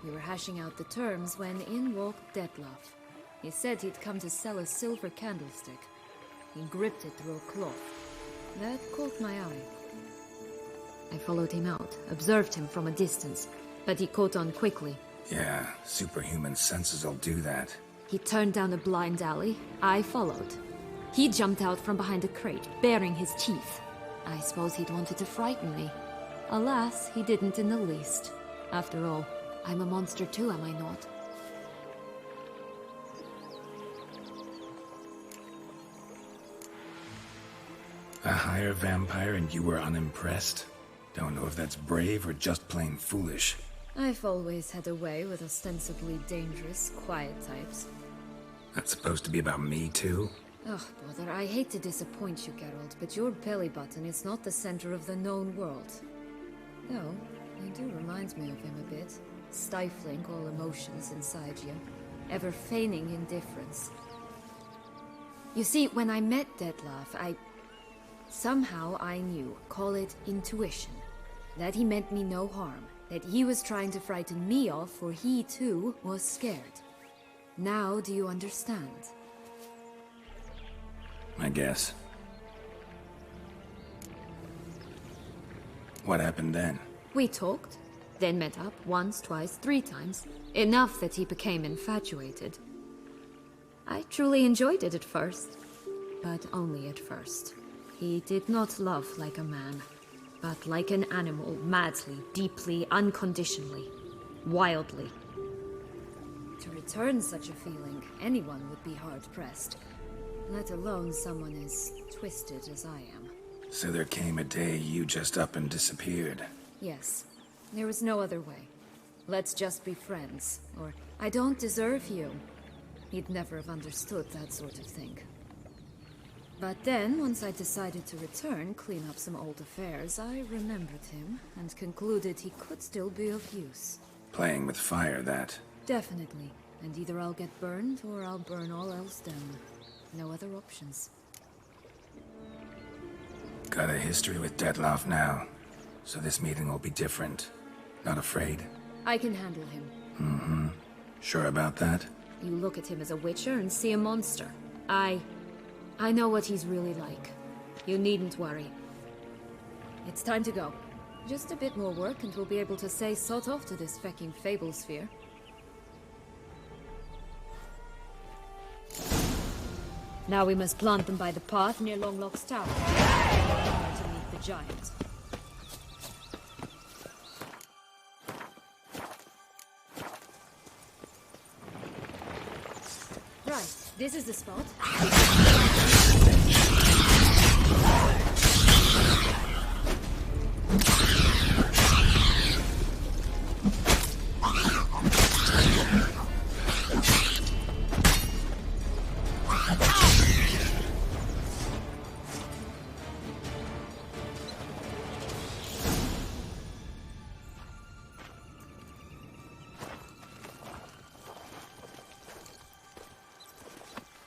We were hashing out the terms when in walked Dettlaff. He said he'd come to sell a silver candlestick. He gripped it through a cloth. That caught my eye. I followed him out, observed him from a distance, but he caught on quickly. Yeah, superhuman senses will do that. He turned down a blind alley. I followed. He jumped out from behind a crate, baring his teeth. I suppose he'd wanted to frighten me. Alas, he didn't in the least. After all, I'm a monster too, am I not? A higher vampire and you were unimpressed? Don't know if that's brave or just plain foolish. I've always had a way with ostensibly dangerous, quiet types. That's supposed to be about me too? Ugh, brother, I hate to disappoint you, Geralt, but your belly button is not the center of the known world. Though, you do remind me of him a bit. Stifling all emotions inside you. Ever feigning indifference. You see, when I met Dettlaff, somehow I knew, call it intuition, that he meant me no harm, that he was trying to frighten me off, for he too was scared. Now do you understand? I guess. What happened then? We talked, then met up once, twice, 3 times. Enough that he became infatuated. I truly enjoyed it at first, but only at first. He did not love like a man, but like an animal, madly, deeply, unconditionally, wildly. To return such a feeling, anyone would be hard-pressed, let alone someone as twisted as I am. So there came a day you just up and disappeared. Yes, there was no other way. Let's just be friends, or I don't deserve you. He'd never have understood that sort of thing. But then, once I decided to return, clean up some old affairs, I remembered him and concluded he could still be of use. Playing with fire, that. Definitely. And either I'll get burned, or I'll burn all else down. No other options. Got a history with Dettlaff now, so this meeting will be different. Not afraid? I can handle him. Mm-hmm. Sure about that? You look at him as a witcher and see a monster. I know what he's really like. You needn't worry. It's time to go. Just a bit more work and we'll be able to say sod off to this fecking fable sphere. Now we must plant them by the path near Longlock's tower. To meet the giant. Right, this is the spot.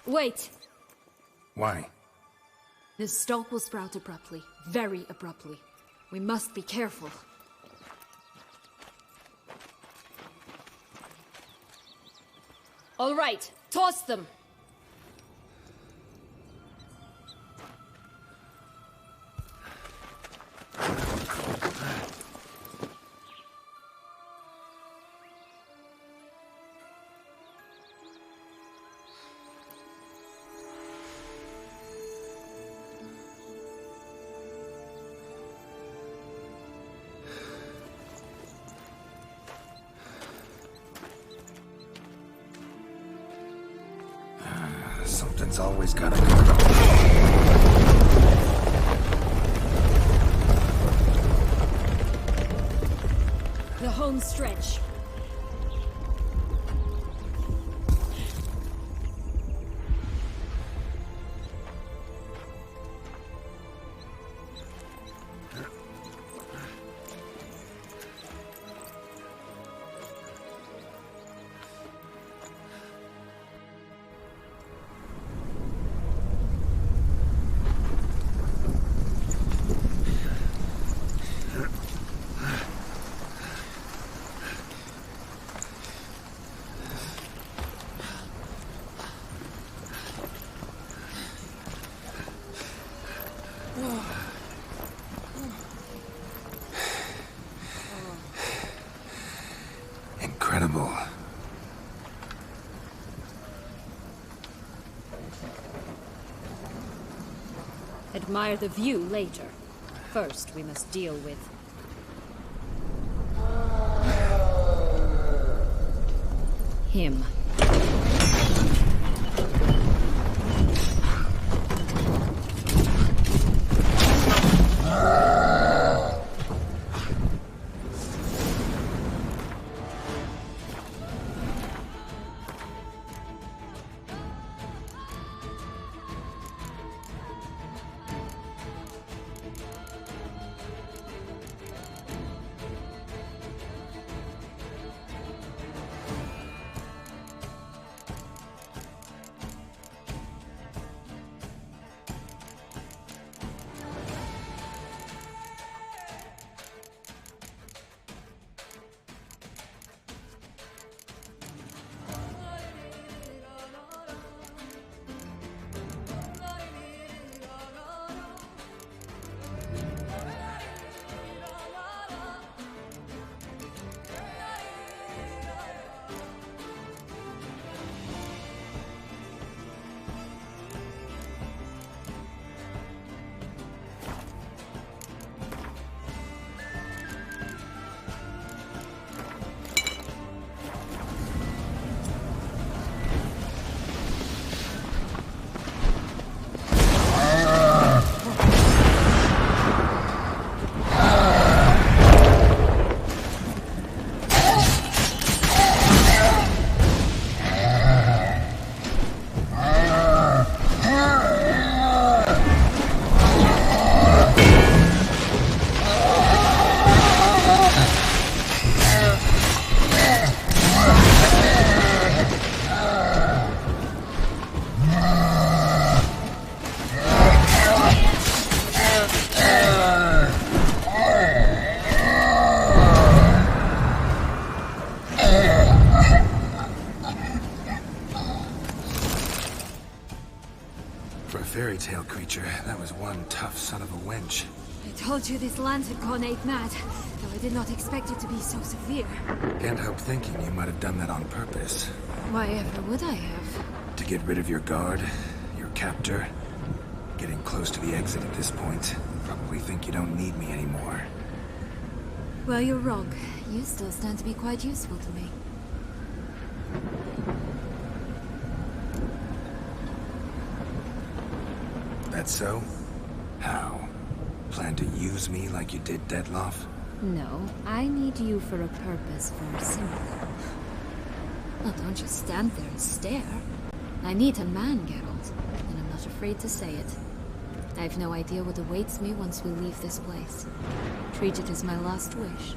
Wait! Why? The stalk will sprout abruptly. Very abruptly. We must be careful. All right, toss them! Something's always gotta go. The home stretch. Incredible. Admire the view later. First, we must deal with... him. tail creature. That was one tough son of a wench. I told you this land had gone ape mad, though I did not expect it to be so severe. Can't help thinking you might have done that on purpose. Why ever would I have? To get rid of your guard, your captor. Getting close to the exit at this point. Probably think you don't need me anymore. Well, you're wrong. You still stand to be quite useful to me. That so? How? Plan to use me like you did Dettlaff? No, I need you for a purpose first, Simple. Well, don't just stand there and stare. I need a man, Geralt, and I'm not afraid to say it. I have no idea what awaits me once we leave this place. Treat it as my last wish.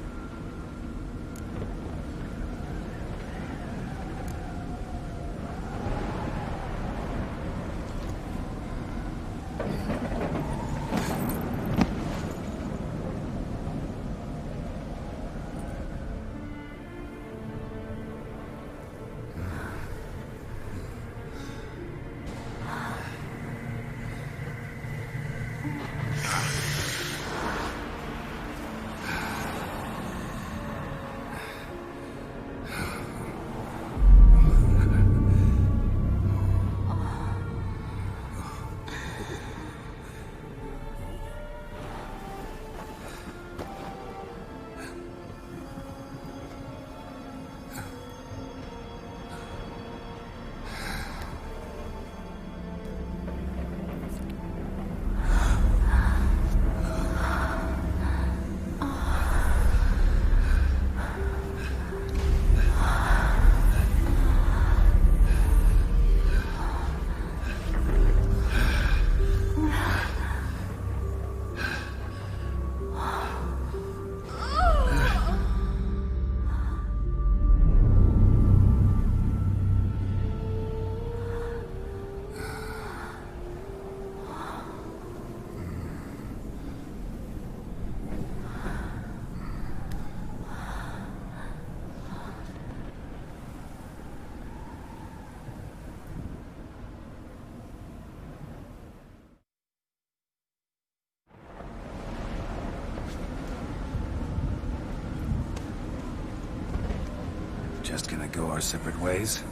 Just gonna go our separate ways?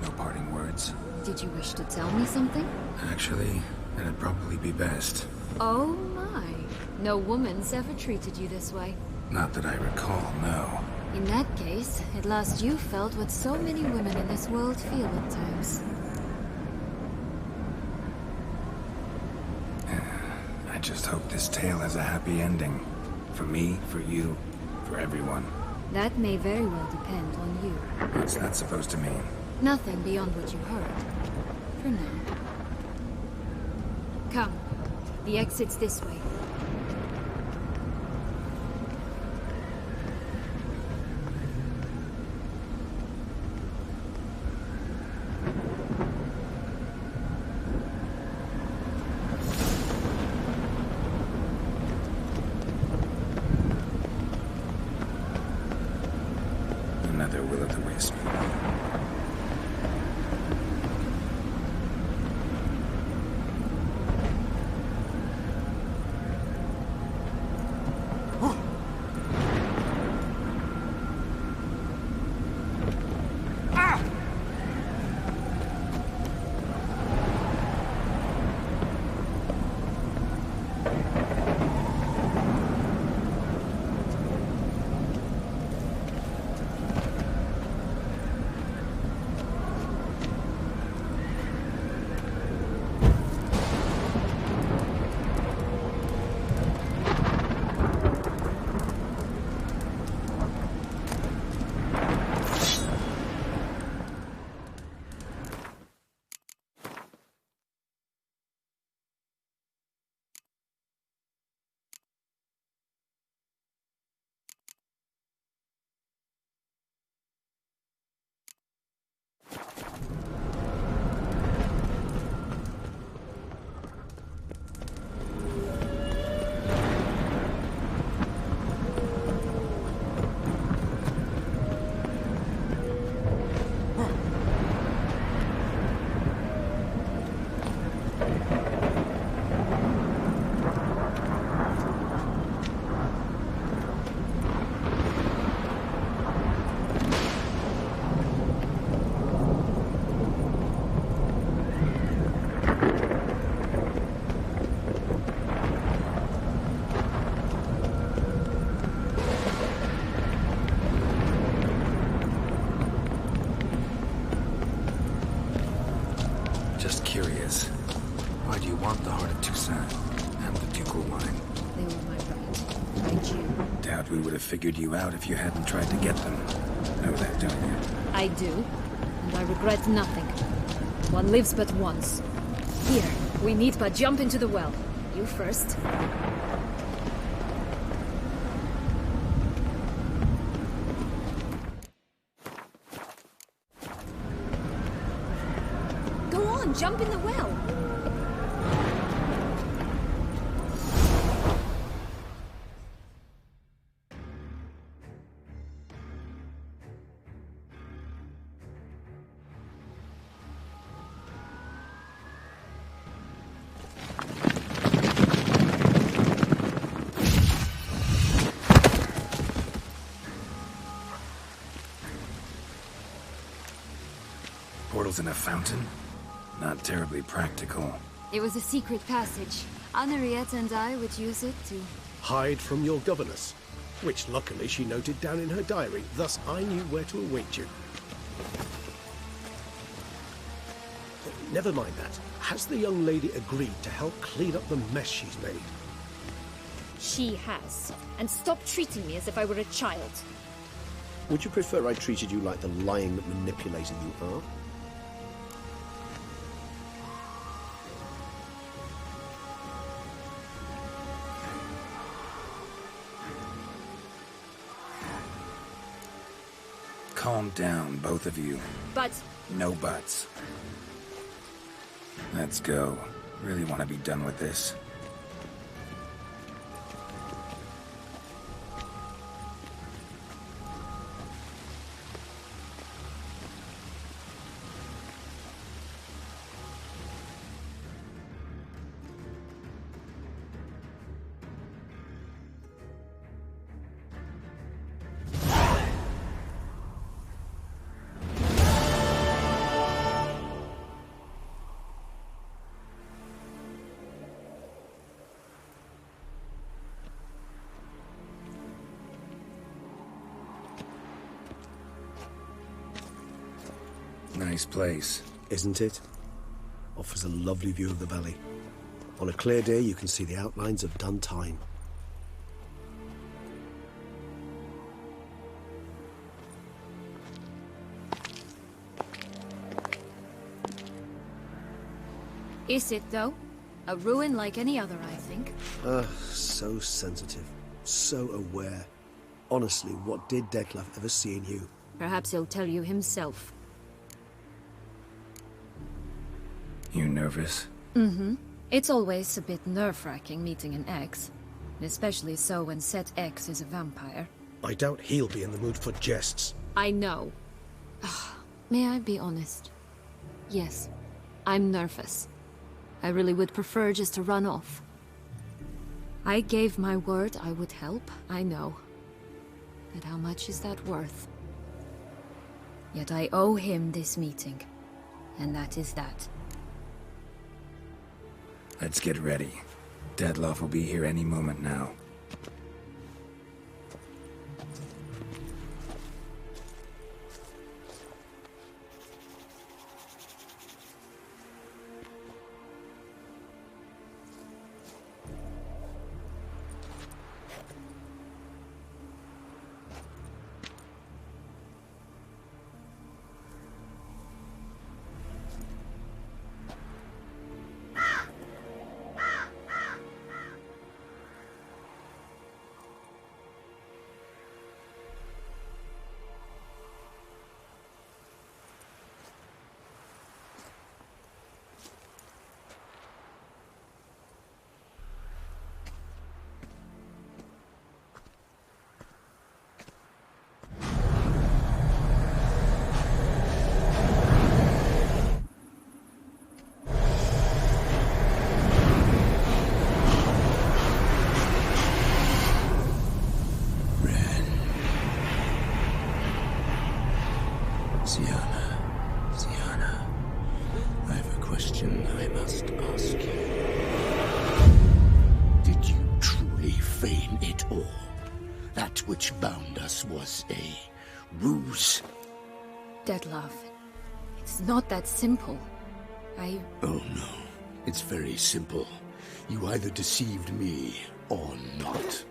No parting words? Did you wish to tell me something? Actually, that'd probably be best. Oh my. No woman's ever treated you this way. Not that I recall, no. In that case, at last you felt what so many women in this world feel at times. I just hope this tale has a happy ending. For me, for you, for everyone. That may very well depend on you. What's that supposed to mean? Nothing beyond what you heard. For now. Come. The exit's this way. Another will-o'-the-wisp. you want the heart of Toussaint and the ducal wine. They were my right. I Jew. Doubt we would have figured you out if you hadn't tried to get them. Know that, don't you? I do, and I regret nothing. One lives but once. Here, we need but jump into the well. You first. Go on, jump in the well. Portals in a fountain? Not terribly practical. It was a secret passage. Henriette and I would use it to... Hide from your governess, which luckily she noted down in her diary, thus I knew where to await you. Never mind that. Has the young lady agreed to help clean up the mess she's made? She has. And stop treating me as if I were a child. Would you prefer I treated you like the lying manipulator you are? Calm down, both of you. But... No buts. Let's go. Really want to be done with this. Nice place. Isn't it? Offers a lovely view of the valley. On a clear day, you can see the outlines of Dun Time. Is it, though? A ruin like any other, I think. So sensitive. So aware. Honestly, what did Dettlaff ever see in you? Perhaps he'll tell you himself. You nervous? Mm-hmm. It's always a bit nerve-wracking meeting an ex. Especially so when said ex is a vampire. I doubt he'll be in the mood for jests. I know. May I be honest? Yes, I'm nervous. I really would prefer just to run off. I gave my word I would help, I know. But how much is that worth? Yet I owe him this meeting. And that is that. Let's get ready. Dettlaff will be here any moment now. Syanna, I have a question I must ask you. Did you truly feign it all? That which bound us was a ruse? Dettlaff, it's not that simple. Oh no. It's very simple. You either deceived me or not.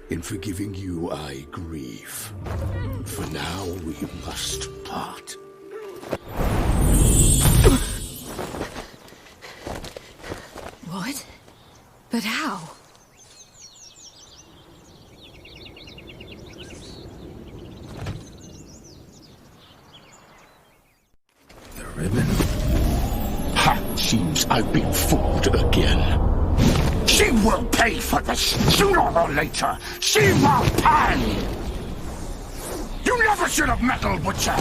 In forgiving you, I grieve. For now, we must part. What? But how? The ribbon? Ha! Seems I've been fooled again. She will pay for this, sooner or later. She will pay! You never should have meddled, Witcher!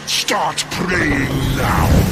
Start praying now!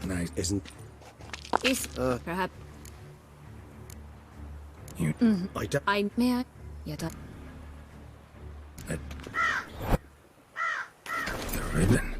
Nice. Isn't... Is... perhaps... You... I don't... May I... Yeah, that... The ribbon.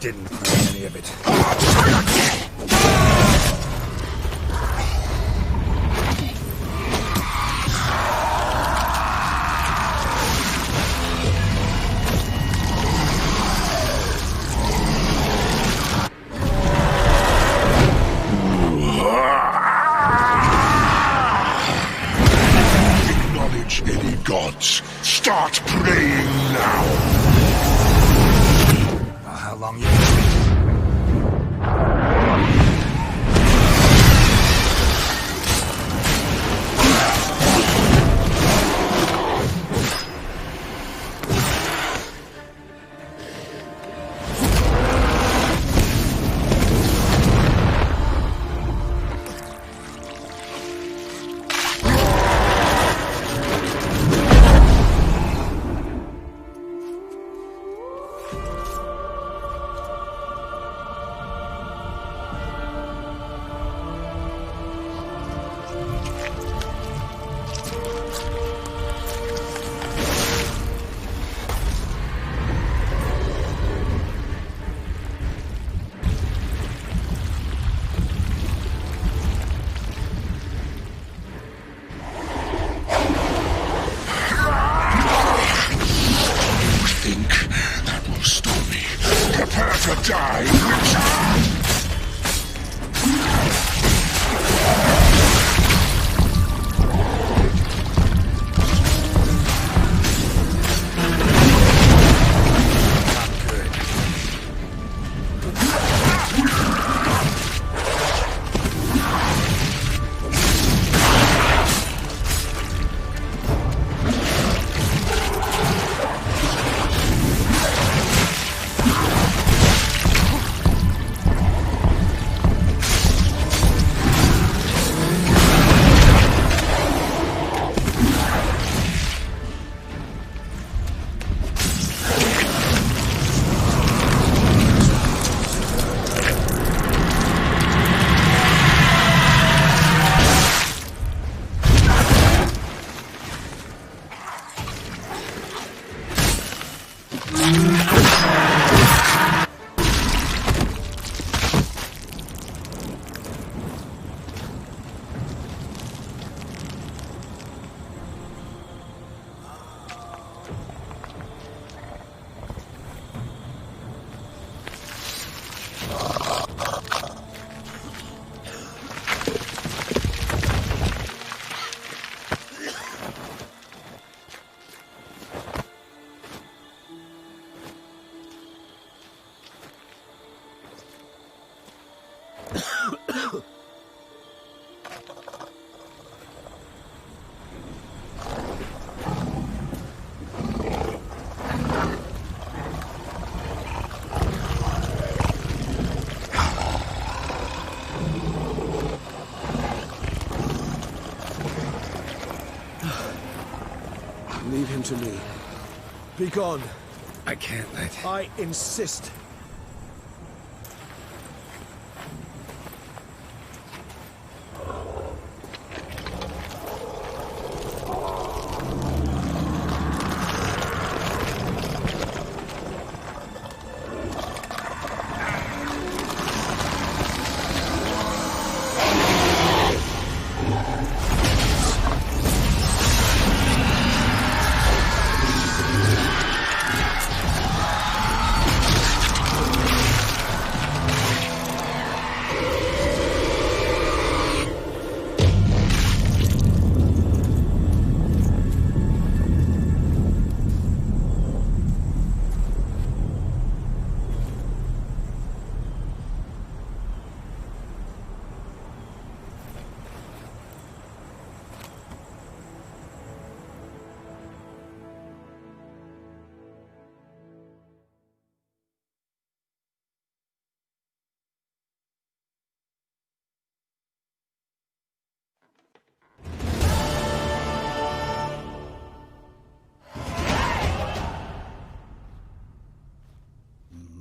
Didn't plan any of it. Acknowledge any gods. Start praying now. How long you... Leave him to me. Be gone. I can't let... I insist.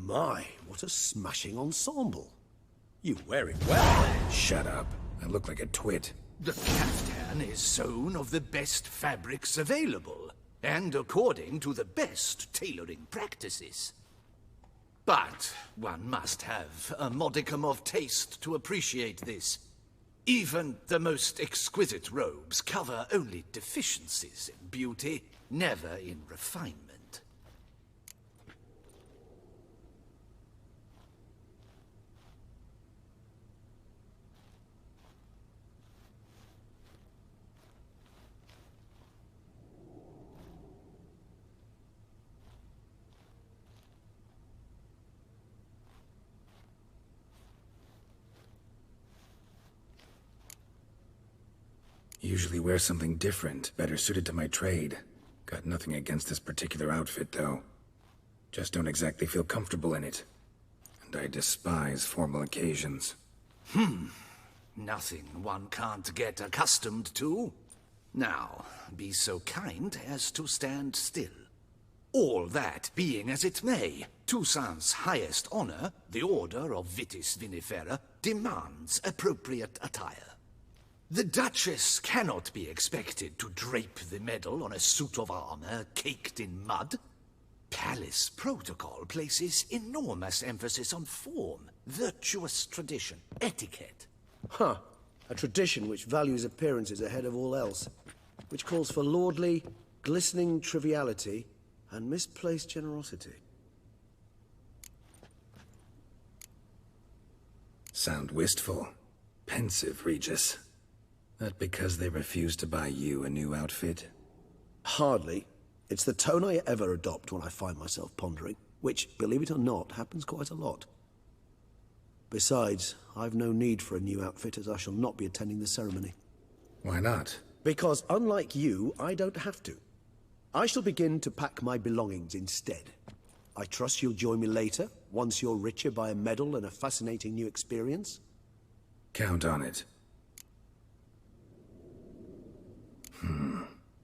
My, what a smashing ensemble. You wear it well. Shut up. I look like a twit. The caftan is sewn of the best fabrics available, and according to the best tailoring practices. But one must have a modicum of taste to appreciate this. Even the most exquisite robes cover only deficiencies in beauty, never in refinement. Usually wear something different, better suited to my trade. Got nothing against this particular outfit, though. Just don't exactly feel comfortable in it. And I despise formal occasions. Nothing one can't get accustomed to. Now, be so kind as to stand still. All that being as it may, Toussaint's highest honor, the Order of Vitis Vinifera, demands appropriate attire. The Duchess cannot be expected to drape the medal on a suit of armor caked in mud. Palace protocol places enormous emphasis on form, virtuous tradition, etiquette. Huh. A tradition which values appearances ahead of all else. Which calls for lordly, glistening triviality and misplaced generosity. Sound wistful. Pensive, Regis. That because they refused to buy you a new outfit? Hardly. It's the tone I ever adopt when I find myself pondering, which, believe it or not, happens quite a lot. Besides, I've no need for a new outfit as I shall not be attending the ceremony. Why not? Because unlike you, I don't have to. I shall begin to pack my belongings instead. I trust you'll join me later, once you're richer by a medal and a fascinating new experience? Count on it.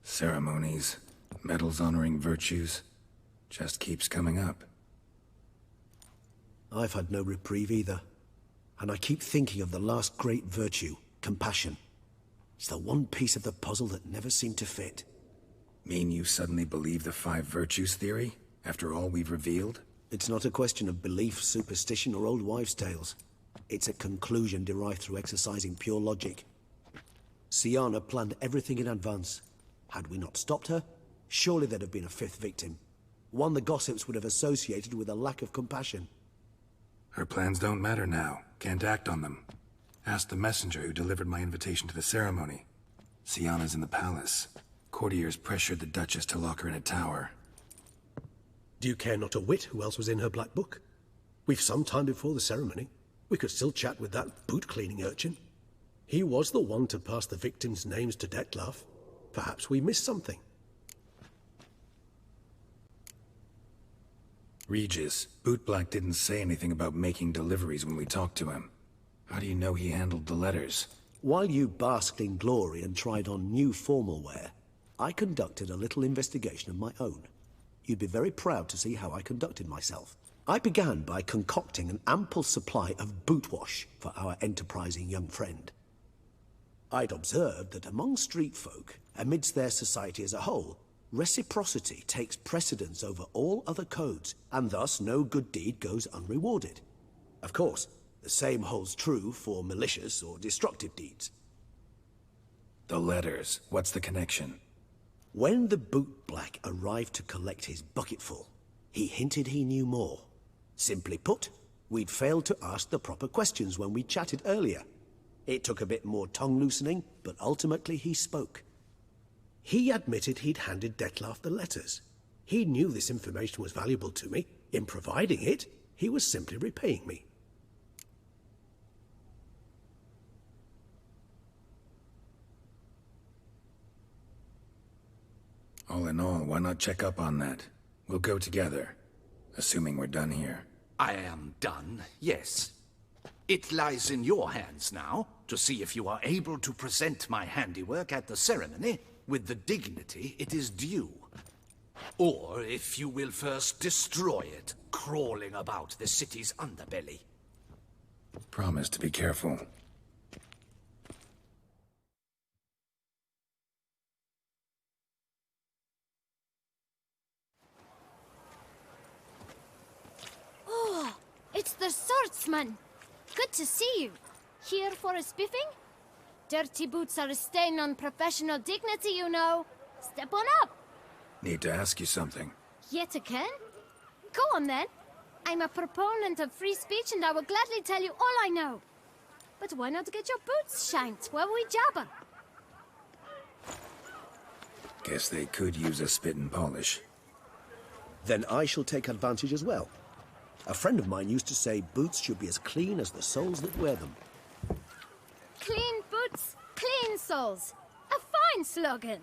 Ceremonies, medals honoring virtues, just keeps coming up. I've had no reprieve either. And I keep thinking of the last great virtue, compassion. It's the one piece of the puzzle that never seemed to fit. Mean you suddenly believe the 5 virtues theory, after all we've revealed? It's not a question of belief, superstition, or old wives' tales. It's a conclusion derived through exercising pure logic. Syanna planned everything in advance. Had we not stopped her, surely there'd have been a 5th victim. One the gossips would have associated with a lack of compassion. Her plans don't matter now. Can't act on them. Ask the messenger who delivered my invitation to the ceremony. Syanna's in the palace. Courtiers pressured the Duchess to lock her in a tower. Do you care not a whit who else was in her black book? We've some time before the ceremony. We could still chat with that boot-cleaning urchin. He was the one to pass the victims' names to Dettlaff. Perhaps we missed something. Regis, Bootblack didn't say anything about making deliveries when we talked to him. How do you know he handled the letters? While you basked in glory and tried on new formal wear, I conducted a little investigation of my own. You'd be very proud to see how I conducted myself. I began by concocting an ample supply of boot wash for our enterprising young friend. I'd observed that among street folk, amidst their society as a whole, reciprocity takes precedence over all other codes, and thus no good deed goes unrewarded. Of course, the same holds true for malicious or destructive deeds. The letters, what's the connection? When the bootblack arrived to collect his bucketful, he hinted he knew more. Simply put, we'd failed to ask the proper questions when we chatted earlier. It took a bit more tongue-loosening, but ultimately he spoke. He admitted he'd handed Dettlaff the letters. He knew this information was valuable to me. In providing it, he was simply repaying me. All in all, why not check up on that? We'll go together, assuming we're done here. I am done, yes. It lies in your hands now to see if you are able to present my handiwork at the ceremony with the dignity it is due. Or if you will first destroy it, crawling about the city's underbelly. Promise to be careful. Oh, the swordsman. Good to see you. Here for a spiffing? Dirty boots are a stain on professional dignity, you know. Step on up. Need to ask you something. Yet again? Go on then. I'm a proponent of free speech and I will gladly tell you all I know. But why not get your boots shined while we jabber? Guess they could use a spit and polish. Then I shall take advantage as well. A friend of mine used to say boots should be as clean as the soles that wear them. Clean boots, clean soles. A fine slogan.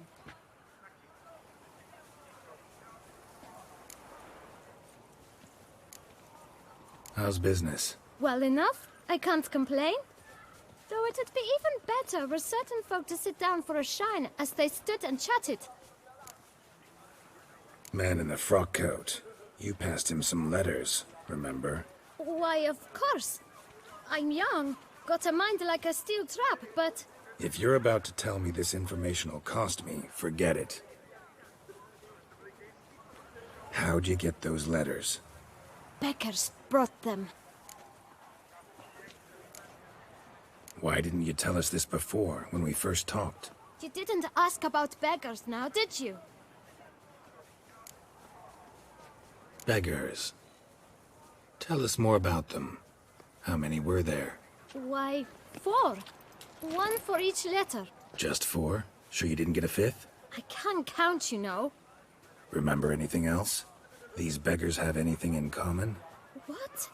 How's business? Well enough. I can't complain. Though it'd be even better were certain folk to sit down for a shine as they stood and chatted. Man in the frock coat. You passed him some letters, remember? Why, of course. I'm young, got a mind like a steel trap, but... If you're about to tell me this information will cost me, forget it. How'd you get those letters? Beggars brought them. Why didn't you tell us this before, when we first talked? You didn't ask about beggars now, did you? Beggars. Tell us more about them. How many were there? Why, 4. 1 for each letter. Just 4? Sure you didn't get a 5th? I can't count, you know. Remember anything else? These beggars have anything in common? What?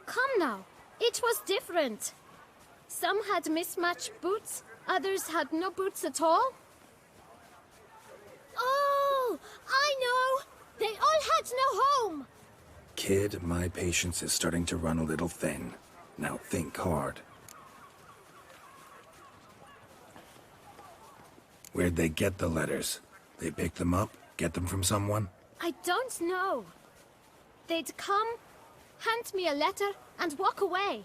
Come now. Each was different. Some had mismatched boots, others had no boots at all. Oh, I know! They all had no home! Kid, my patience is starting to run a little thin. Now think hard. Where'd they get the letters? They pick them up? Get them from someone? I don't know. They'd come, hand me a letter, and walk away.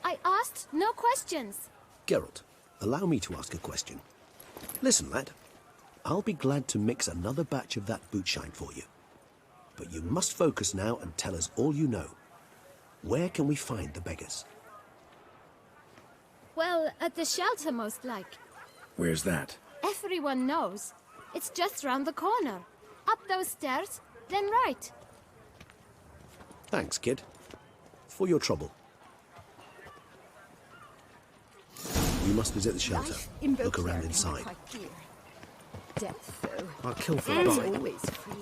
I asked no questions. Geralt, allow me to ask a question. Listen, lad. I'll be glad to mix another batch of that boot shine for you. But you must focus now and tell us all you know. Where can we find the beggars? Well, at the shelter, most like. Where's that? Everyone knows. It's just round the corner. Up those stairs, then right. Thanks, kid. For your trouble. We must visit the shelter. Look around inside. Death, though. I'll kill for a As bite. always free.